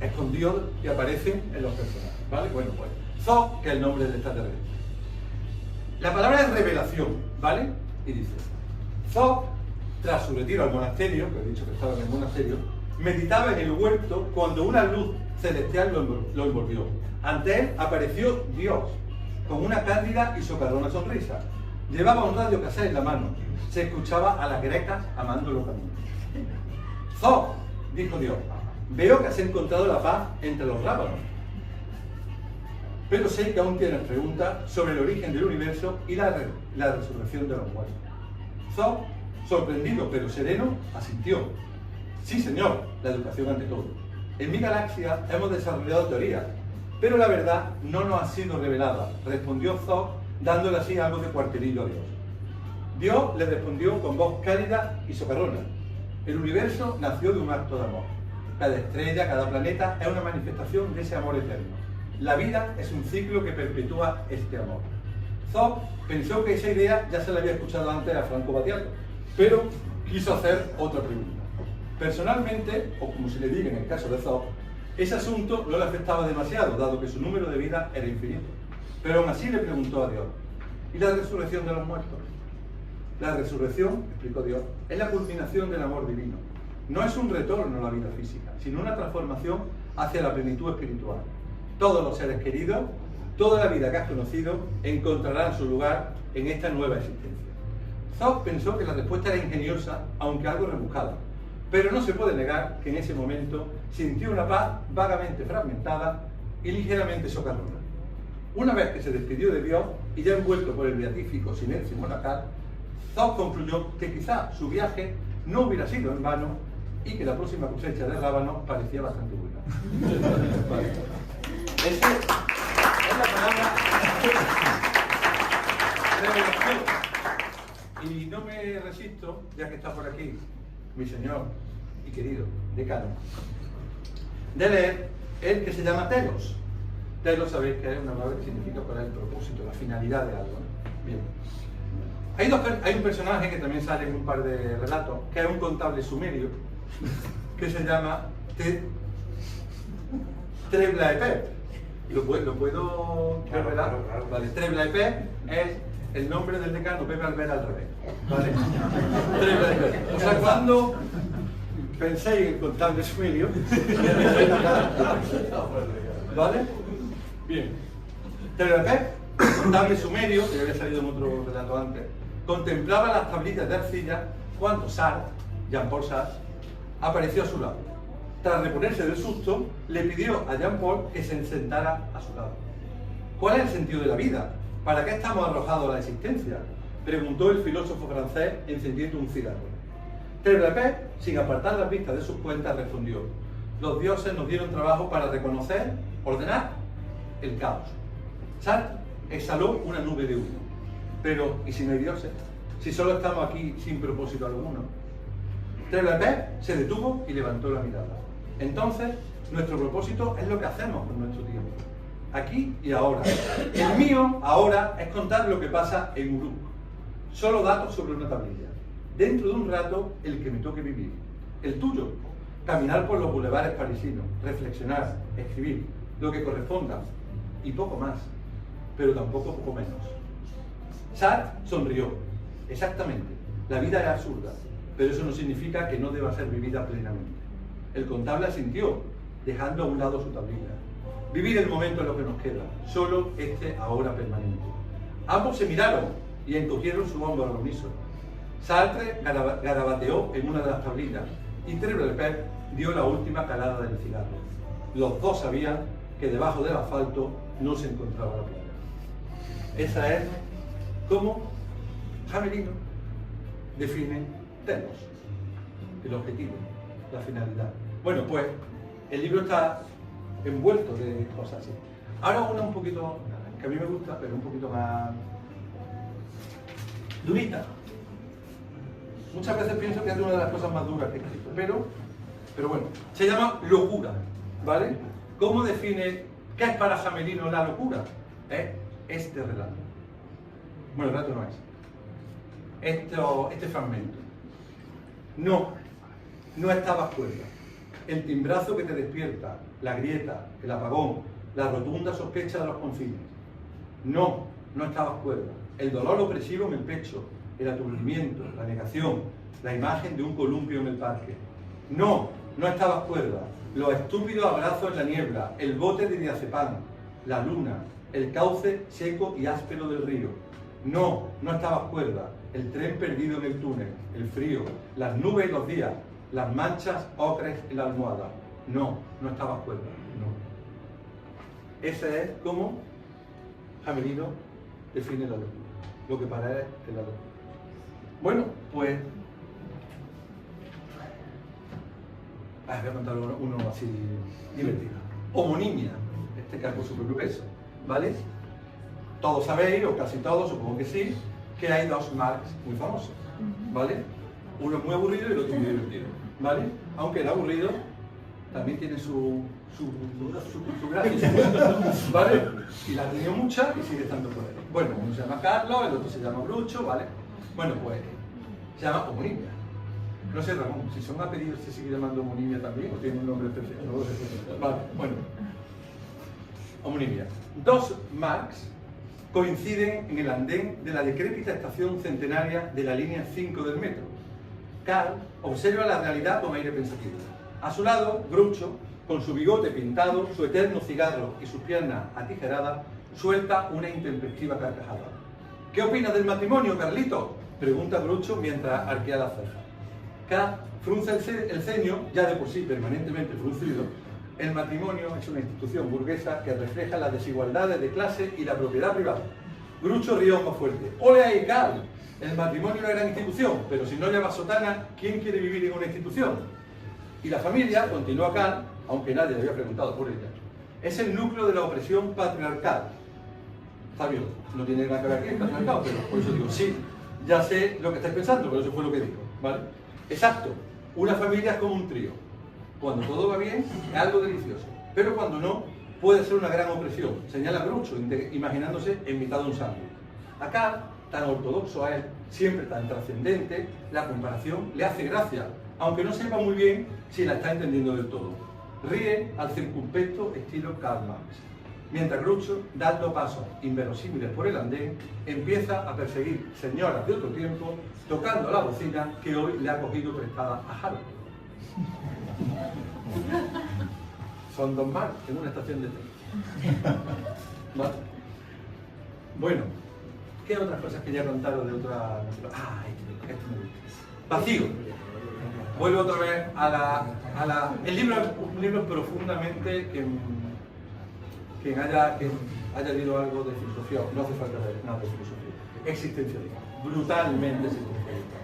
Speaker 3: escondidos y aparecen en los personajes, ¿vale? Bueno, pues Zod, que es el nombre del extraterrestre. La palabra es revelación, ¿vale? Y dice: Zod, tras su retiro al monasterio, que he dicho que estaba en el monasterio, meditaba en el huerto cuando una luz celestial lo envolvió. Ante él apareció Dios, con una cándida y socarrona sonrisa. Llevaba un radio cassette en la mano. Se escuchaba a las grecas amando los caminos. Zod, dijo Dios, veo que has encontrado la paz entre los rábanos. Pero sé que aún tienes preguntas sobre el origen del universo y la resurrección de los muertos. Zod, sorprendido pero sereno, asintió. Sí, señor, la educación ante todo. En mi galaxia hemos desarrollado teorías, pero la verdad no nos ha sido revelada, respondió Zod, dándole así algo de cuartelillo a Dios. Dios le respondió con voz cálida y socarrona. El universo nació de un acto de amor. Cada estrella, cada planeta es una manifestación de ese amor eterno. La vida es un ciclo que perpetúa este amor. Zod pensó que esa idea ya se la había escuchado antes a Franco Battiato, pero quiso hacer otra pregunta. Personalmente, o como se le diga en el caso de Zod, ese asunto no le afectaba demasiado, dado que su número de vida era infinito. Pero aún así le preguntó a Dios: ¿y la resurrección de los muertos? La resurrección, explicó Dios, es la culminación del amor divino. No es un retorno a la vida física, sino una transformación hacia la plenitud espiritual. Todos los seres queridos, toda la vida que has conocido, encontrarán su lugar en esta nueva existencia. Zod pensó que la respuesta era ingeniosa, aunque algo rebuscada. Pero no se puede negar que en ese momento sintió una paz vagamente fragmentada y ligeramente socarrona. Una vez que se despidió de Dios y ya envuelto por el beatífico silencio monacal, Zod concluyó que quizá su viaje no hubiera sido en vano y que la próxima cosecha de rábanos parecía bastante buena. Vale. Esa es la palabra revelación. Y no me resisto, ya que está por aquí mi señor y querido decano, de leer el que se llama Telos. Telos, sabéis que es una palabra que significa cuál es el propósito, la finalidad de algo, ¿no? Bien. Hay un personaje que también sale en un par de relatos, que es un contable sumerio, que se llama Treblaepep. ¿Lo puedo revelar? Claro. Vale, Treblaepep es el nombre del decano Pepe Albert al revés. ¿Vale? Treblaepep. O sea, cuando penséis en el contable sumerio, ¿vale? Bien. Treblaepep, contable sumerio, que ya había salido en otro relato antes, contemplaba las tablitas de arcilla cuando Sartre, Jean-Paul Sartre, apareció a su lado. Tras reponerse del susto, le pidió a Jean-Paul que se sentara a su lado. ¿Cuál es el sentido de la vida? ¿Para qué estamos arrojados a la existencia?, preguntó el filósofo francés encendiendo un cigarro. Treblaepep, sin apartar la vista de sus cuentas, respondió: los dioses nos dieron trabajo para reconocer, ordenar el caos. Sartre exhaló una nube de humo. Pero, ¿y si no hay dioses? Si solo estamos aquí sin propósito alguno. Treblaepep se detuvo y levantó la mirada. Entonces, nuestro propósito es lo que hacemos con nuestro tiempo, aquí y ahora. El mío, ahora, es contar lo que pasa en Uruk. Solo datos sobre una tablilla. dentro de un rato el que me toque vivir, el tuyo. Caminar por los bulevares parisinos, reflexionar, escribir, lo que corresponda, y poco más, pero tampoco poco menos. Sartre sonrió. Exactamente, la vida es absurda, pero eso no significa que no deba ser vivida plenamente. El contable asintió, dejando a un lado su tablilla. Vivir el momento es lo que nos queda, solo este ahora permanente. Ambos se miraron y encogieron su hombro al unísono. Sartre garabateó en una de las tablillas y Treblefeld dio la última calada del cigarro. Los dos sabían que debajo del asfalto no se encontraba la playa. Esa es cómo Jamelino define telos, el objetivo, la finalidad. Bueno, pues el libro está envuelto de cosas así. Ahora una un poquito, que a mí me gusta, pero un poquito más durita. Muchas veces pienso que es una de las cosas más duras que he escrito, pero bueno, se llama Locura, ¿vale? ¿Cómo define qué es para Jamelino la locura? Es este relato. Bueno, el relato no es. Este fragmento. No estabas cuerda. El timbrazo que te despierta, la grieta, el apagón, la rotunda sospecha de los confines. No estabas cuerda. El dolor opresivo en el pecho, el aturdimiento, la negación, la imagen de un columpio en el parque. No estabas cuerda. Los estúpidos abrazos en la niebla, el bote de diazepam, la luna, el cauce seco y áspero del río. No estabas cuerda. El tren perdido en el túnel, el frío, las nubes y los días, las manchas ocres en la almohada. No estabas cuerda. No. Ese es como Jamelino define la locura. Lo que para él es la locura. Bueno, pues voy a contar uno así divertido. Homonimia, este cargo su propio peso, ¿vale? Todos sabéis, o casi todos, supongo que sí, que hay dos Marx muy famosos, ¿vale? Uno es muy aburrido y el otro muy divertido, ¿vale? Aunque el aburrido también tiene su gracia, ¿vale? Y la ha tenido mucha y sigue estando por ahí. Bueno, uno se llama Carlos, el otro se llama Brucho, ¿vale? Bueno, pues se llama homonimia. No sé, Ramón, si son apellidos se sigue llamando homonimia también o tiene un nombre especial. No lo sé. Vale, bueno. Homonimia. Dos Marx coinciden en el andén de la decrépita estación centenaria de la línea 5 del metro. Karl observa la realidad con aire pensativo. A su lado, Groucho, con su bigote pintado, su eterno cigarro y sus piernas atijeradas, suelta una intempestiva carcajada. ¿Qué opinas del matrimonio, Carlito?, pregunta Groucho mientras arquea las cejas. Karl frunce el ceño, ya de por sí permanentemente fruncido. El matrimonio es una institución burguesa que refleja las desigualdades de clase y la propiedad privada. Groucho ríe más fuerte. ¡Ole ahí, Karl! El matrimonio es una gran institución, pero si no lleva sotana, ¿quién quiere vivir en una institución? Y la familia, continúa Karl, aunque nadie le había preguntado por ella, es el núcleo de la opresión patriarcal. Sabio, no tiene nada que ver aquí el patriarcado, pero por eso digo, sí, ya sé lo que estáis pensando, pero eso fue lo que digo, ¿vale? Exacto, una familia es como un trío. Cuando todo va bien, es algo delicioso, pero cuando no, puede ser una gran opresión, señala Groucho, imaginándose en mitad de un sándwich. Acá, tan ortodoxo a él, siempre tan trascendente, la comparación le hace gracia, aunque no sepa muy bien si la está entendiendo del todo. Ríe al circunspecto estilo Karl Marx. Mientras Groucho, dando pasos inverosímiles por el andén, empieza a perseguir señoras de otro tiempo, tocando la bocina que hoy le ha cogido prestada a Harold. Son dos Marx en una estación de tren. ¿Vale? Bueno, ¿qué otras cosas quería contaros de otra? Esto me gusta. Vacío. Vuelvo otra vez a la... El libro es un libro profundamente que haya leído algo de filosofía, no hace falta leer nada de filosofía, existencialismo, brutalmente existencialista.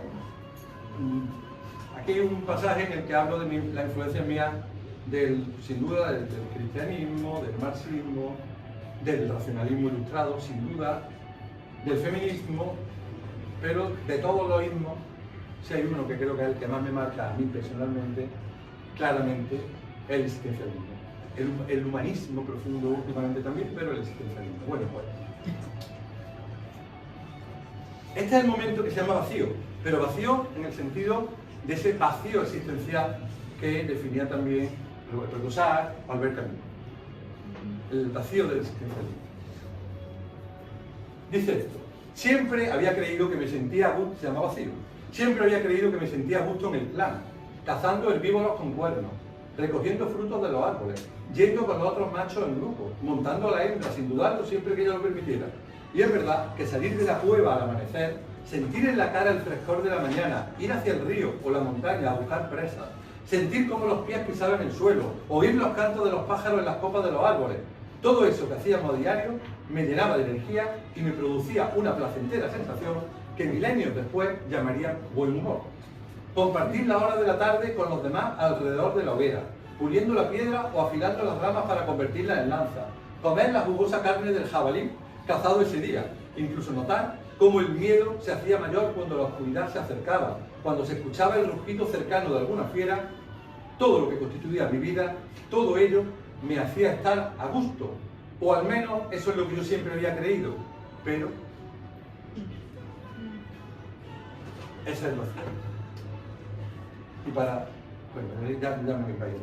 Speaker 3: Aquí hay un pasaje en el que hablo de la influencia mía sin duda del cristianismo, del marxismo, del racionalismo ilustrado, sin duda, del feminismo, pero de todos los ismos, si hay uno que creo que es el que más me marca a mí personalmente, claramente, el existencialismo. El humanismo profundo últimamente también, pero el existencialismo. Bueno, pues. Este es el momento que se llama vacío. pero vacío en el sentido de ese vacío existencial que definía también Roberto Rosar o Albert Camus. El vacío del existencialismo. Dice esto: siempre había creído que me sentía a gusto, se llama vacío, siempre había creído que me sentía a gusto en el plano, cazando herbívoros con cuernos, recogiendo frutos de los árboles, yendo con los otros machos en grupo, montando a la hembra, sin dudarlo siempre que ella lo permitiera. Y es verdad que salir de la cueva al amanecer, sentir en la cara el frescor de la mañana, ir hacia el río o la montaña a buscar presas, sentir cómo los pies pisaban el suelo, oír los cantos de los pájaros en las copas de los árboles, todo eso que hacíamos a diario me llenaba de energía y me producía una placentera sensación que milenios después llamarían buen humor. Compartir la hora de la tarde con los demás alrededor de la hoguera, puliendo la piedra o afilando las ramas para convertirlas en lanza, comer la jugosa carne del jabalí cazado ese día, incluso notar cómo el miedo se hacía mayor cuando la oscuridad se acercaba, cuando se escuchaba el rugido cercano de alguna fiera. Todo lo que constituía mi vida, todo ello me hacía estar a gusto, o al menos eso es lo que yo siempre había creído, pero esa es la opción. Y para... bueno, ya me he caído.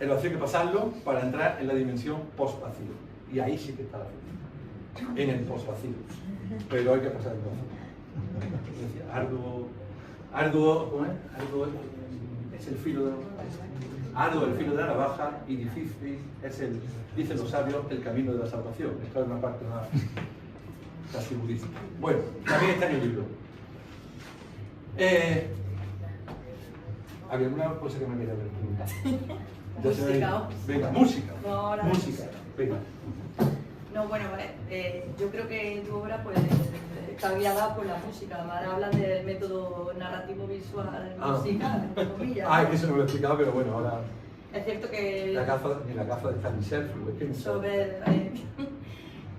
Speaker 3: El vacío hay que pasarlo para entrar en la dimensión post-vacío. Y ahí sí que está la fe. En el post-vacío. Pero hay que pasar el vacío. Arduo, ¿cómo es? Arduo es el filo de la navaja. Arduo el filo de la navaja y difícil es el, dicen los sabios, el camino de la salvación. Esto es una parte más casi budista. Bueno, también está en el libro. Había una cosa que me quería preguntar.
Speaker 1: Música.
Speaker 3: Venga, música.
Speaker 1: No, ahora
Speaker 3: música. Venga.
Speaker 1: No, bueno, yo creo que tu obra pues, está guiada por la música. Además, hablan del método narrativo visual musical, entre comillas.
Speaker 3: Ah, es que eso no me lo he explicado, pero bueno, ahora...
Speaker 1: Es cierto que...
Speaker 3: Ni la gafa de Stanley Sherfield, es que no sé.
Speaker 1: Sobre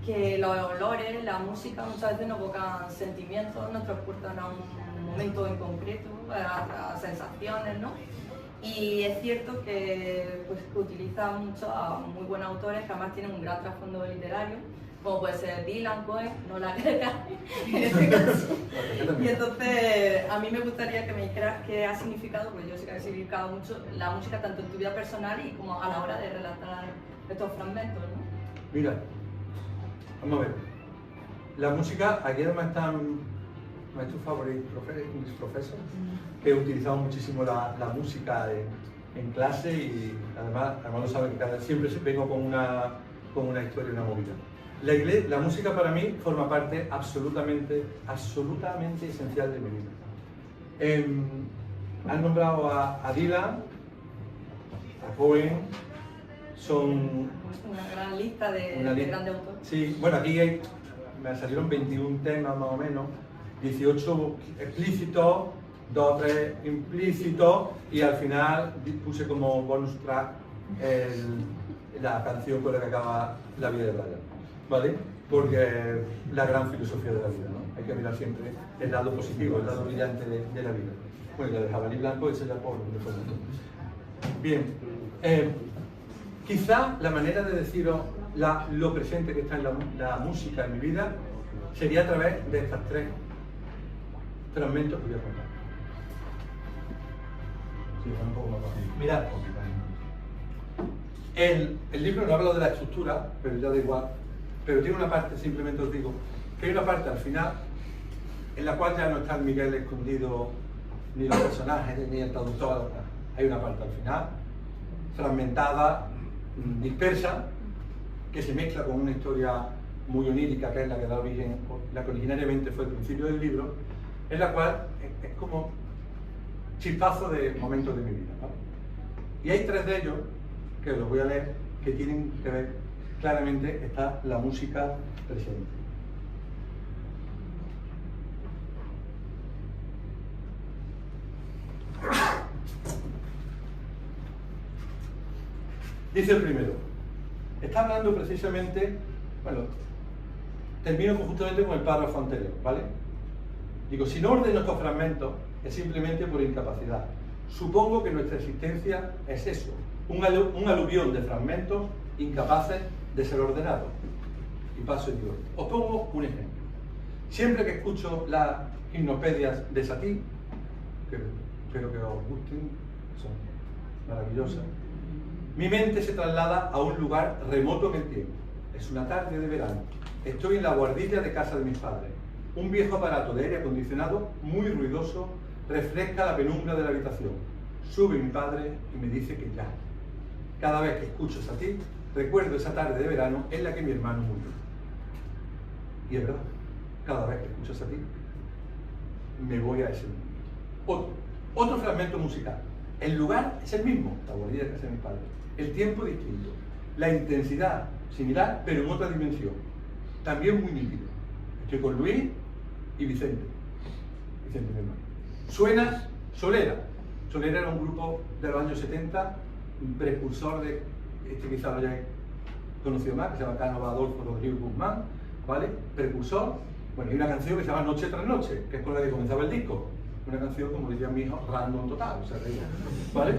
Speaker 1: que los olores, la música muchas veces nos evocan sentimientos, nos transportan a un momento en concreto, a sensaciones, ¿no? Y es cierto que, pues, que utiliza mucho a muy buenos autores que además tienen un gran trasfondo literario, como puede ser Dylan, Cohen, no la en este caso. Y entonces a mí me gustaría que me dijeras qué ha significado, porque yo sé que ha significado mucho la música tanto en tu vida personal y como a la hora de relatar estos fragmentos, ¿no?
Speaker 3: Mira, vamos a ver. La música, aquí además están nuestros favoritos profesores, que utilizamos muchísimo la música en clase y además lo saben que siempre vengo con una historia, una movida. La música para mí forma parte absolutamente esencial de mi vida. Han nombrado a Dylan, a Cohen, son...
Speaker 1: Una gran lista de grandes autores.
Speaker 3: Sí, bueno, aquí me salieron 21 temas más o menos, 18 explícitos, 2 o 3 implícitos y al final puse como bonus track la canción con la que acaba La vida de Brian, ¿vale? Porque la gran filosofía de la vida, ¿no? Hay que mirar siempre el lado positivo, el lado brillante de la vida. Bueno, la de Jabalí Blanco es ya por bien. Quizá la manera de deciros lo presente que está en la música en mi vida sería a través de estas 3 fragmentos que voy a contar. Sí, un poco más fácil. Mirad, el libro no habla de la estructura, pero ya da igual. Pero tiene una parte, simplemente os digo, que hay una parte al final en la cual ya no está Miguel escondido, ni los personajes, ni el traductor. Hay una parte al final, fragmentada, dispersa, que se mezcla con una historia muy onírica, que es la que da origen, la que originariamente fue el principio del libro, en la cual es como chispazo de momentos de mi vida, ¿no? Y hay 3 de ellos, que los voy a leer, que tienen que ver claramente, está la música presente. Dice el primero, está hablando precisamente, bueno, termino justamente con el párrafo anterior, ¿vale? Digo, si no ordeno estos fragmentos, es simplemente por incapacidad. Supongo que nuestra existencia es eso, un aluvión de fragmentos incapaces de ser ordenados. Y paso y digo, os pongo un ejemplo. Siempre que escucho gimnopedias de Satie, que espero que os gusten, son maravillosas. Mi mente se traslada a un lugar remoto en el tiempo. Es una tarde de verano. Estoy en la guardilla de casa de mis padres. Un viejo aparato de aire acondicionado, muy ruidoso, refresca la penumbra de la habitación. Sube mi padre y me dice que ya. Cada vez que escucho Satie, recuerdo esa tarde de verano en la que mi hermano murió. Y es verdad, cada vez que escucho Satie, me voy a ese mundo. Otro fragmento musical. El lugar es el mismo, la guardilla de casa de mis padres. El tiempo distinto. La intensidad similar, pero en otra dimensión. También muy nítido. Estoy con Luis y Vicente. Vicente, mi hermano. Suena Solera. Solera era un grupo de los años 70, un precursor de, quizá lo hayáis conocido más, que se llama Cánova Adolfo Rodrigo Guzmán, ¿vale? Precursor. Bueno, hay una canción que se llama Noche tras Noche, que es con la que comenzaba el disco. Una canción, como decía mi hijo, random total, o sea, ¿vale?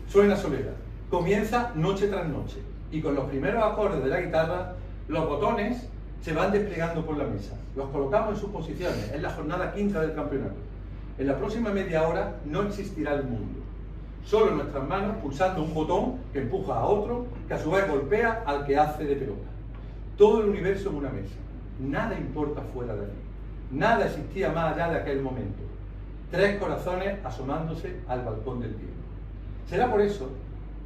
Speaker 3: Suena Solera. Comienza Noche tras Noche. Y con los primeros acordes de la guitarra, los botones se van desplegando por la mesa. Los colocamos en sus posiciones. Es la jornada quinta del campeonato. En la próxima media hora no existirá el mundo. Solo nuestras manos pulsando un botón que empuja a otro, que a su vez golpea al que hace de pelota. Todo el universo en una mesa. Nada importa fuera de aquí. Nada existía más allá de aquel momento. 3 corazones asomándose al balcón del tiempo. ¿Será por eso?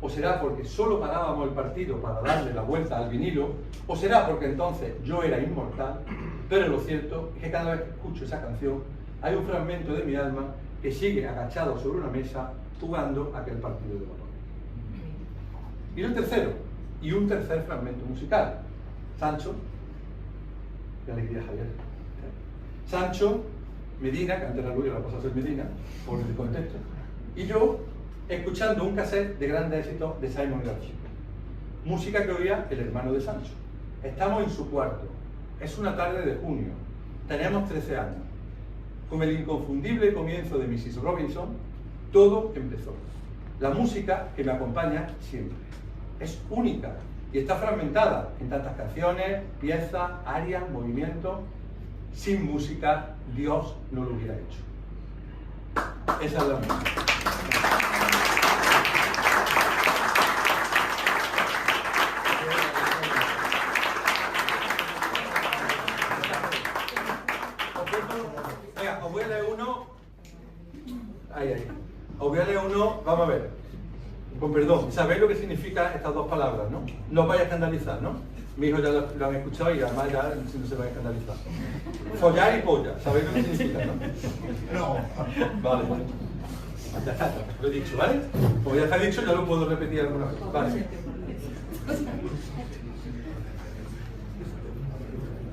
Speaker 3: ¿O será porque solo parábamos el partido para darle la vuelta al vinilo? ¿O será porque entonces yo era inmortal? Pero lo cierto es que cada vez que escucho esa canción hay un fragmento de mi alma que sigue agachado sobre una mesa jugando aquel partido de botones. Y un tercer fragmento musical. Sancho, qué alegría, Javier. Sancho, Medina, que antes era Luis, ahora pasa a ser Medina, por el contexto, y yo escuchando un cassette de grandes éxitos de Simon & Garfunkel. Música que oía el hermano de Sancho. Estamos en su cuarto. Es una tarde de junio. Tenemos 13 años. Con el inconfundible comienzo de Mrs. Robinson, todo empezó. La música que me acompaña siempre. Es única y está fragmentada en tantas canciones, piezas, arias, movimientos. Sin música, Dios no lo hubiera hecho. Esa es la música. Venga, os voy a leer uno. Ahí. Os voy a leer uno, vamos a ver. Con perdón, sabéis lo que significan estas dos palabras, ¿no? No os vais a escandalizar, ¿no? Mi hijo ya lo han escuchado y además ya no se va a escandalizar. Follar y polla, ¿sabéis lo que significa, no?
Speaker 2: No.
Speaker 3: Vale. Ya está, lo he dicho, ¿vale? Como ya está dicho, ya lo puedo repetir alguna vez. Vale.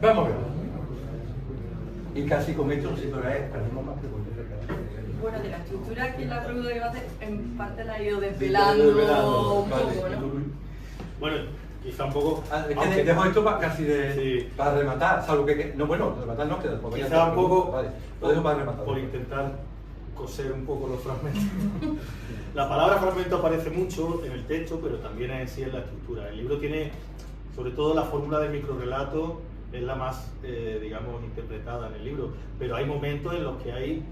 Speaker 3: Vamos a ver. Y casi con esto, sí, pero perdemos más preguntas.
Speaker 1: Bueno, de la estructura que la pregunta que va a hacer, en parte la he ido desvelando un poco, ¿no?
Speaker 2: Bueno, quizá un poco...
Speaker 3: Es que dejo esto casi para rematar, salvo que... No, bueno, rematar no queda.
Speaker 2: Quizá un poco...
Speaker 3: Vale, lo dejo para rematar.
Speaker 2: Por intentar coser un poco los fragmentos. La palabra fragmento aparece mucho en el texto, pero también en sí en la estructura. El libro tiene, sobre todo la fórmula de microrelato, es la más, digamos, interpretada en el libro, pero hay momentos en los que hay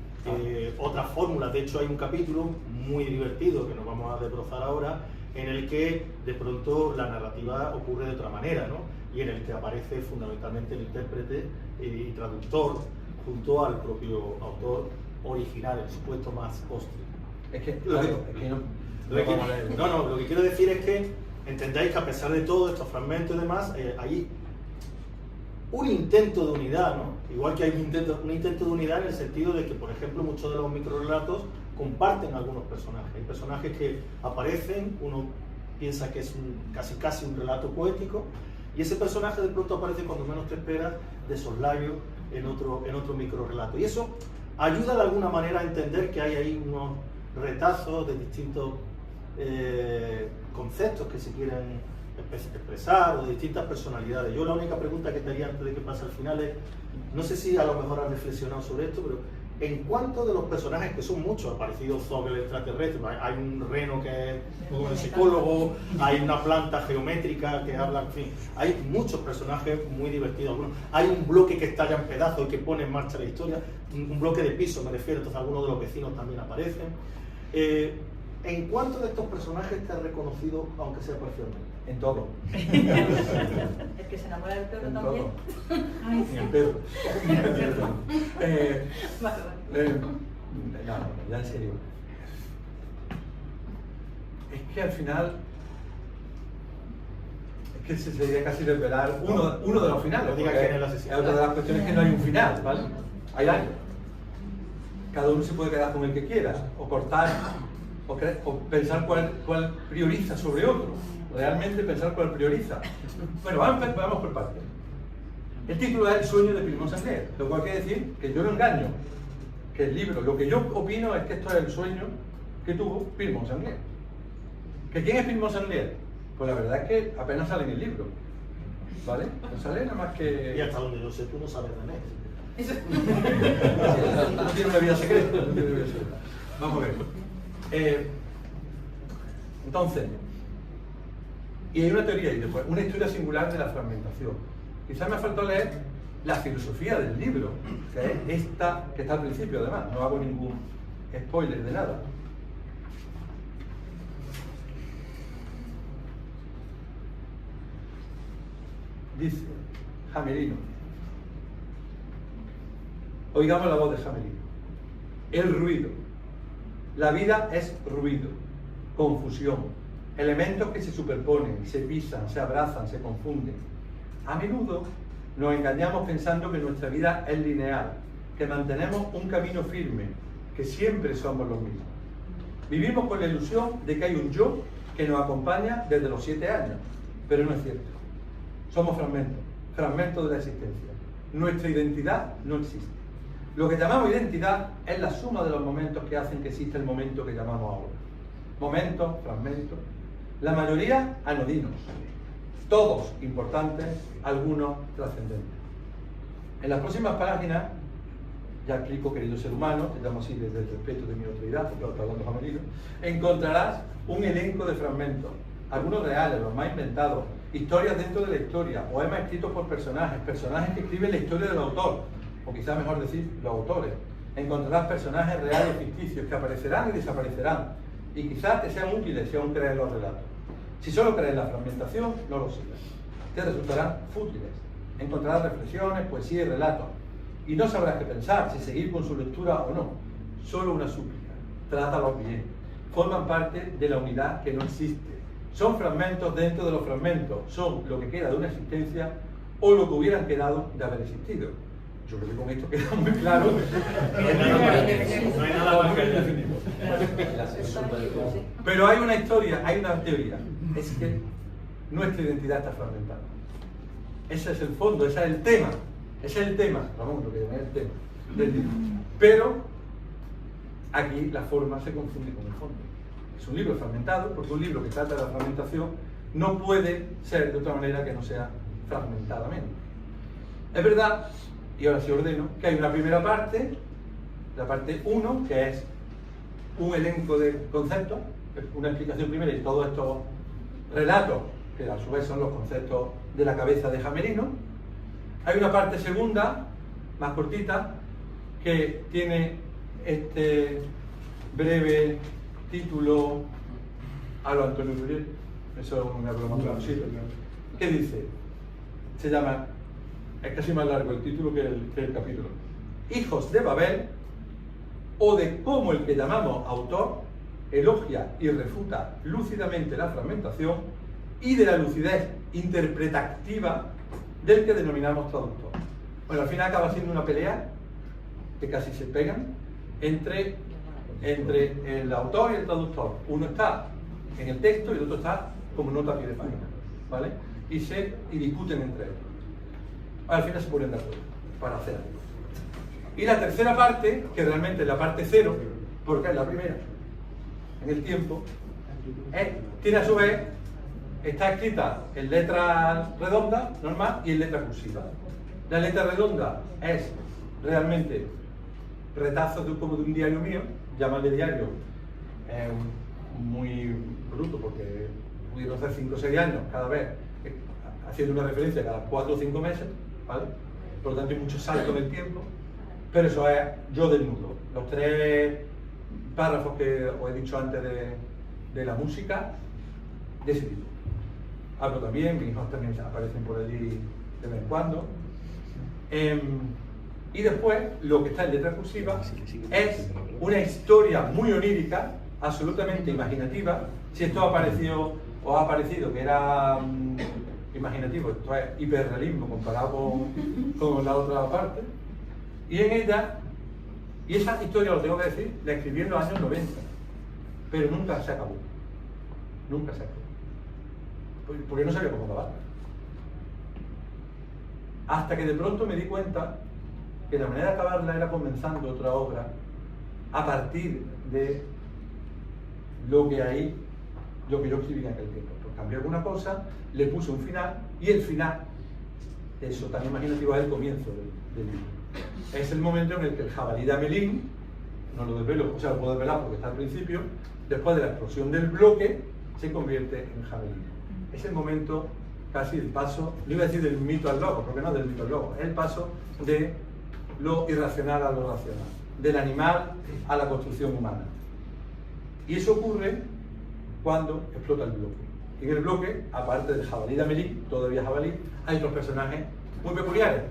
Speaker 2: otras fórmulas. De hecho, hay un capítulo muy divertido que nos vamos a desbrozar ahora, en el que de pronto la narrativa ocurre de otra manera, ¿no? Y en el que aparece fundamentalmente el intérprete y traductor junto al propio autor original, el supuesto más postrio.
Speaker 3: Es que, claro, es que no
Speaker 2: lo que quiero decir es que entendáis que a pesar de todos estos fragmentos y demás, hay un intento de unidad, ¿no? Igual que hay un intento de unidad en el sentido de que, por ejemplo, muchos de los microrelatos comparten algunos personajes. Hay personajes que aparecen, uno piensa que es casi un relato poético, y ese personaje de pronto aparece cuando menos te esperas, de soslayo, en otro microrelato. Y eso ayuda de alguna manera a entender que hay ahí unos retazos de distintos conceptos que se quieren expresar, o de distintas personalidades. Yo la única pregunta que te haría antes de que pase al final es, no sé si a lo mejor has reflexionado sobre esto, pero ¿En cuántos de los personajes, que son muchos, ha aparecido Zog el extraterrestre, hay un reno que es un psicólogo, hay una planta geométrica que habla, en fin, hay muchos personajes muy divertidos. Algunos, hay un bloque que estalla en pedazos y que pone en marcha la historia, un bloque de piso me refiero, entonces algunos de los vecinos también aparecen. ¿En cuántos de estos personajes te has reconocido, aunque sea parcialmente?
Speaker 3: En todo.
Speaker 1: El que se enamora del perro
Speaker 3: En
Speaker 1: también.
Speaker 3: todo.
Speaker 1: Ay,
Speaker 3: Ni el perro. Ni el perro.
Speaker 1: Vale.
Speaker 3: No, ya en serio. Es que al final, es que se sería casi desvelar uno de los finales.
Speaker 2: No digas
Speaker 3: porque
Speaker 2: quién es el asesino.
Speaker 3: es otra de las cuestiones que no hay un final, ¿vale? Hay algo. Cada uno se puede quedar con el que quiera, o cortar, o pensar cuál prioriza sobre otro. Realmente pensar cuál prioriza. Bueno, vamos por partes. El título es El sueño de Pirimón Sangler, lo cual quiere decir que yo no engaño, que el libro, lo que yo opino es que esto es el sueño que tuvo Pirimón Sangler. ¿Que quién es Pirimón Sangler? Pues la verdad es que apenas sale en el libro, ¿vale? No sale nada más que...
Speaker 2: Y hasta donde yo sé, tú no sabes de él.
Speaker 3: No tiene una vida secreta. No tiene una vida secreta. Vamos a ver. Entonces, y hay una teoría y después una historia singular de la fragmentación. Quizás me ha faltado leer la filosofía del libro, que es esta que está al principio, además. No hago ningún spoiler de nada. Dice Jamelino. Oigamos la voz de Jamelino. El ruido. La vida es ruido, confusión, elementos que se superponen, se pisan, se abrazan, se confunden. A menudo nos engañamos pensando que nuestra vida es lineal, que mantenemos un camino firme, que siempre somos los mismos. Vivimos con la ilusión de que hay un yo que nos acompaña desde los 7 años, pero no es cierto. Somos fragmentos, fragmentos de la existencia. Nuestra identidad no existe. Lo que llamamos identidad es la suma de los momentos que hacen que exista el momento que llamamos ahora. Momentos, fragmentos, la mayoría anodinos, todos importantes, algunos trascendentes. En las próximas páginas, ya explico, querido ser humano, te llamo así desde el respeto de mi autoridad, porque lo está hablando Jamelino, encontrarás un elenco de fragmentos, algunos reales, los más inventados, historias dentro de la historia, poemas escritos por personajes que escriben la historia del autor, o quizá mejor decir, los autores. Encontrarás personajes reales y ficticios que aparecerán y desaparecerán, y quizás te sean útiles si aún crees en los relatos. Si solo crees en la fragmentación, no lo sigas. Te resultarán fútiles. Encontrarás reflexiones, poesía y relatos, y no sabrás qué pensar, si seguir con su lectura o no. Solo una súplica. Trátalos bien. Forman parte de la unidad que no existe. Son fragmentos dentro de los fragmentos. Son lo que queda de una existencia o lo que hubieran quedado de haber existido. Yo creo que con esto queda muy claro.
Speaker 2: No hay nada más que definir.
Speaker 3: Pero hay una historia, hay una teoría. Es que nuestra identidad está fragmentada. Ese es el fondo, ese es el tema. Ese es el tema, Ramón, lo que llamé el tema del libro. Pero aquí la forma se confunde con el fondo. Es un libro fragmentado, porque un libro que trata de la fragmentación no puede ser de otra manera que no sea fragmentadamente. Es verdad, y ahora sí ordeno, que hay una primera parte, la parte 1, que es un elenco de conceptos, una explicación primera y todos estos relatos, que a su vez son los conceptos de la cabeza de Jamelino. Hay una parte segunda, más cortita, que tiene este breve título a lo Antonio Ruriel, eso es una broma traducida, que dice, se llama, es casi más largo el título que el capítulo, Hijos de Babel, o de cómo el que llamamos autor elogia y refuta lúcidamente la fragmentación y de la lucidez interpretativa del que denominamos traductor. Bueno, al final acaba siendo una pelea que casi se pegan entre el autor y el traductor. Uno está en el texto y el otro está como nota a pie de página, ¿vale? Y discuten entre ellos. Al final se ponen de acuerdo para hacer algo. Y la tercera parte, que realmente es la parte 0, porque es la primera en el tiempo, tiene a su vez, está escrita en letra redonda, normal, y en letra cursiva. La letra redonda es realmente retazos como de un diario mío, llamarle diario muy bruto porque pudieron hacer 5 o 6 años cada vez, haciendo una referencia cada 4 o 5 meses, ¿vale? Por lo tanto hay mucho salto en el tiempo, pero eso es yo desnudo. Los 3 párrafos que os he dicho antes de la música, de ese tipo. Hablo también, mis hijos también aparecen por allí de vez en cuando. Y después, lo que está en letra cursiva es una historia muy onírica, absolutamente imaginativa. Si esto os ha parecido que era imaginativo, esto es hiperrealismo comparado con la otra parte. Y en ella, y esa historia, lo tengo que decir, la escribí en los años 90, pero nunca se acabó. Nunca se acabó. Porque no sabía cómo acabar. Hasta que de pronto me di cuenta que la manera de acabarla era comenzando otra obra a partir de lo que yo escribí en aquel tiempo. Pues cambié alguna cosa, le puse un final, y el final, eso tan imaginativo, es el comienzo del libro. Es el momento en el que el jabalí de Amelín, no lo desvelo, o sea, lo puedo desvelar porque está al principio, después de la explosión del bloque, se convierte en jabalí. Es el momento, casi el paso, no iba a decir del mito al loco, porque no del mito al loco, es el paso de lo irracional a lo racional, del animal a la construcción humana. Y eso ocurre cuando explota el bloque. Y en el bloque, aparte del jabalí de Amélie, todavía jabalí, hay otros personajes muy peculiares,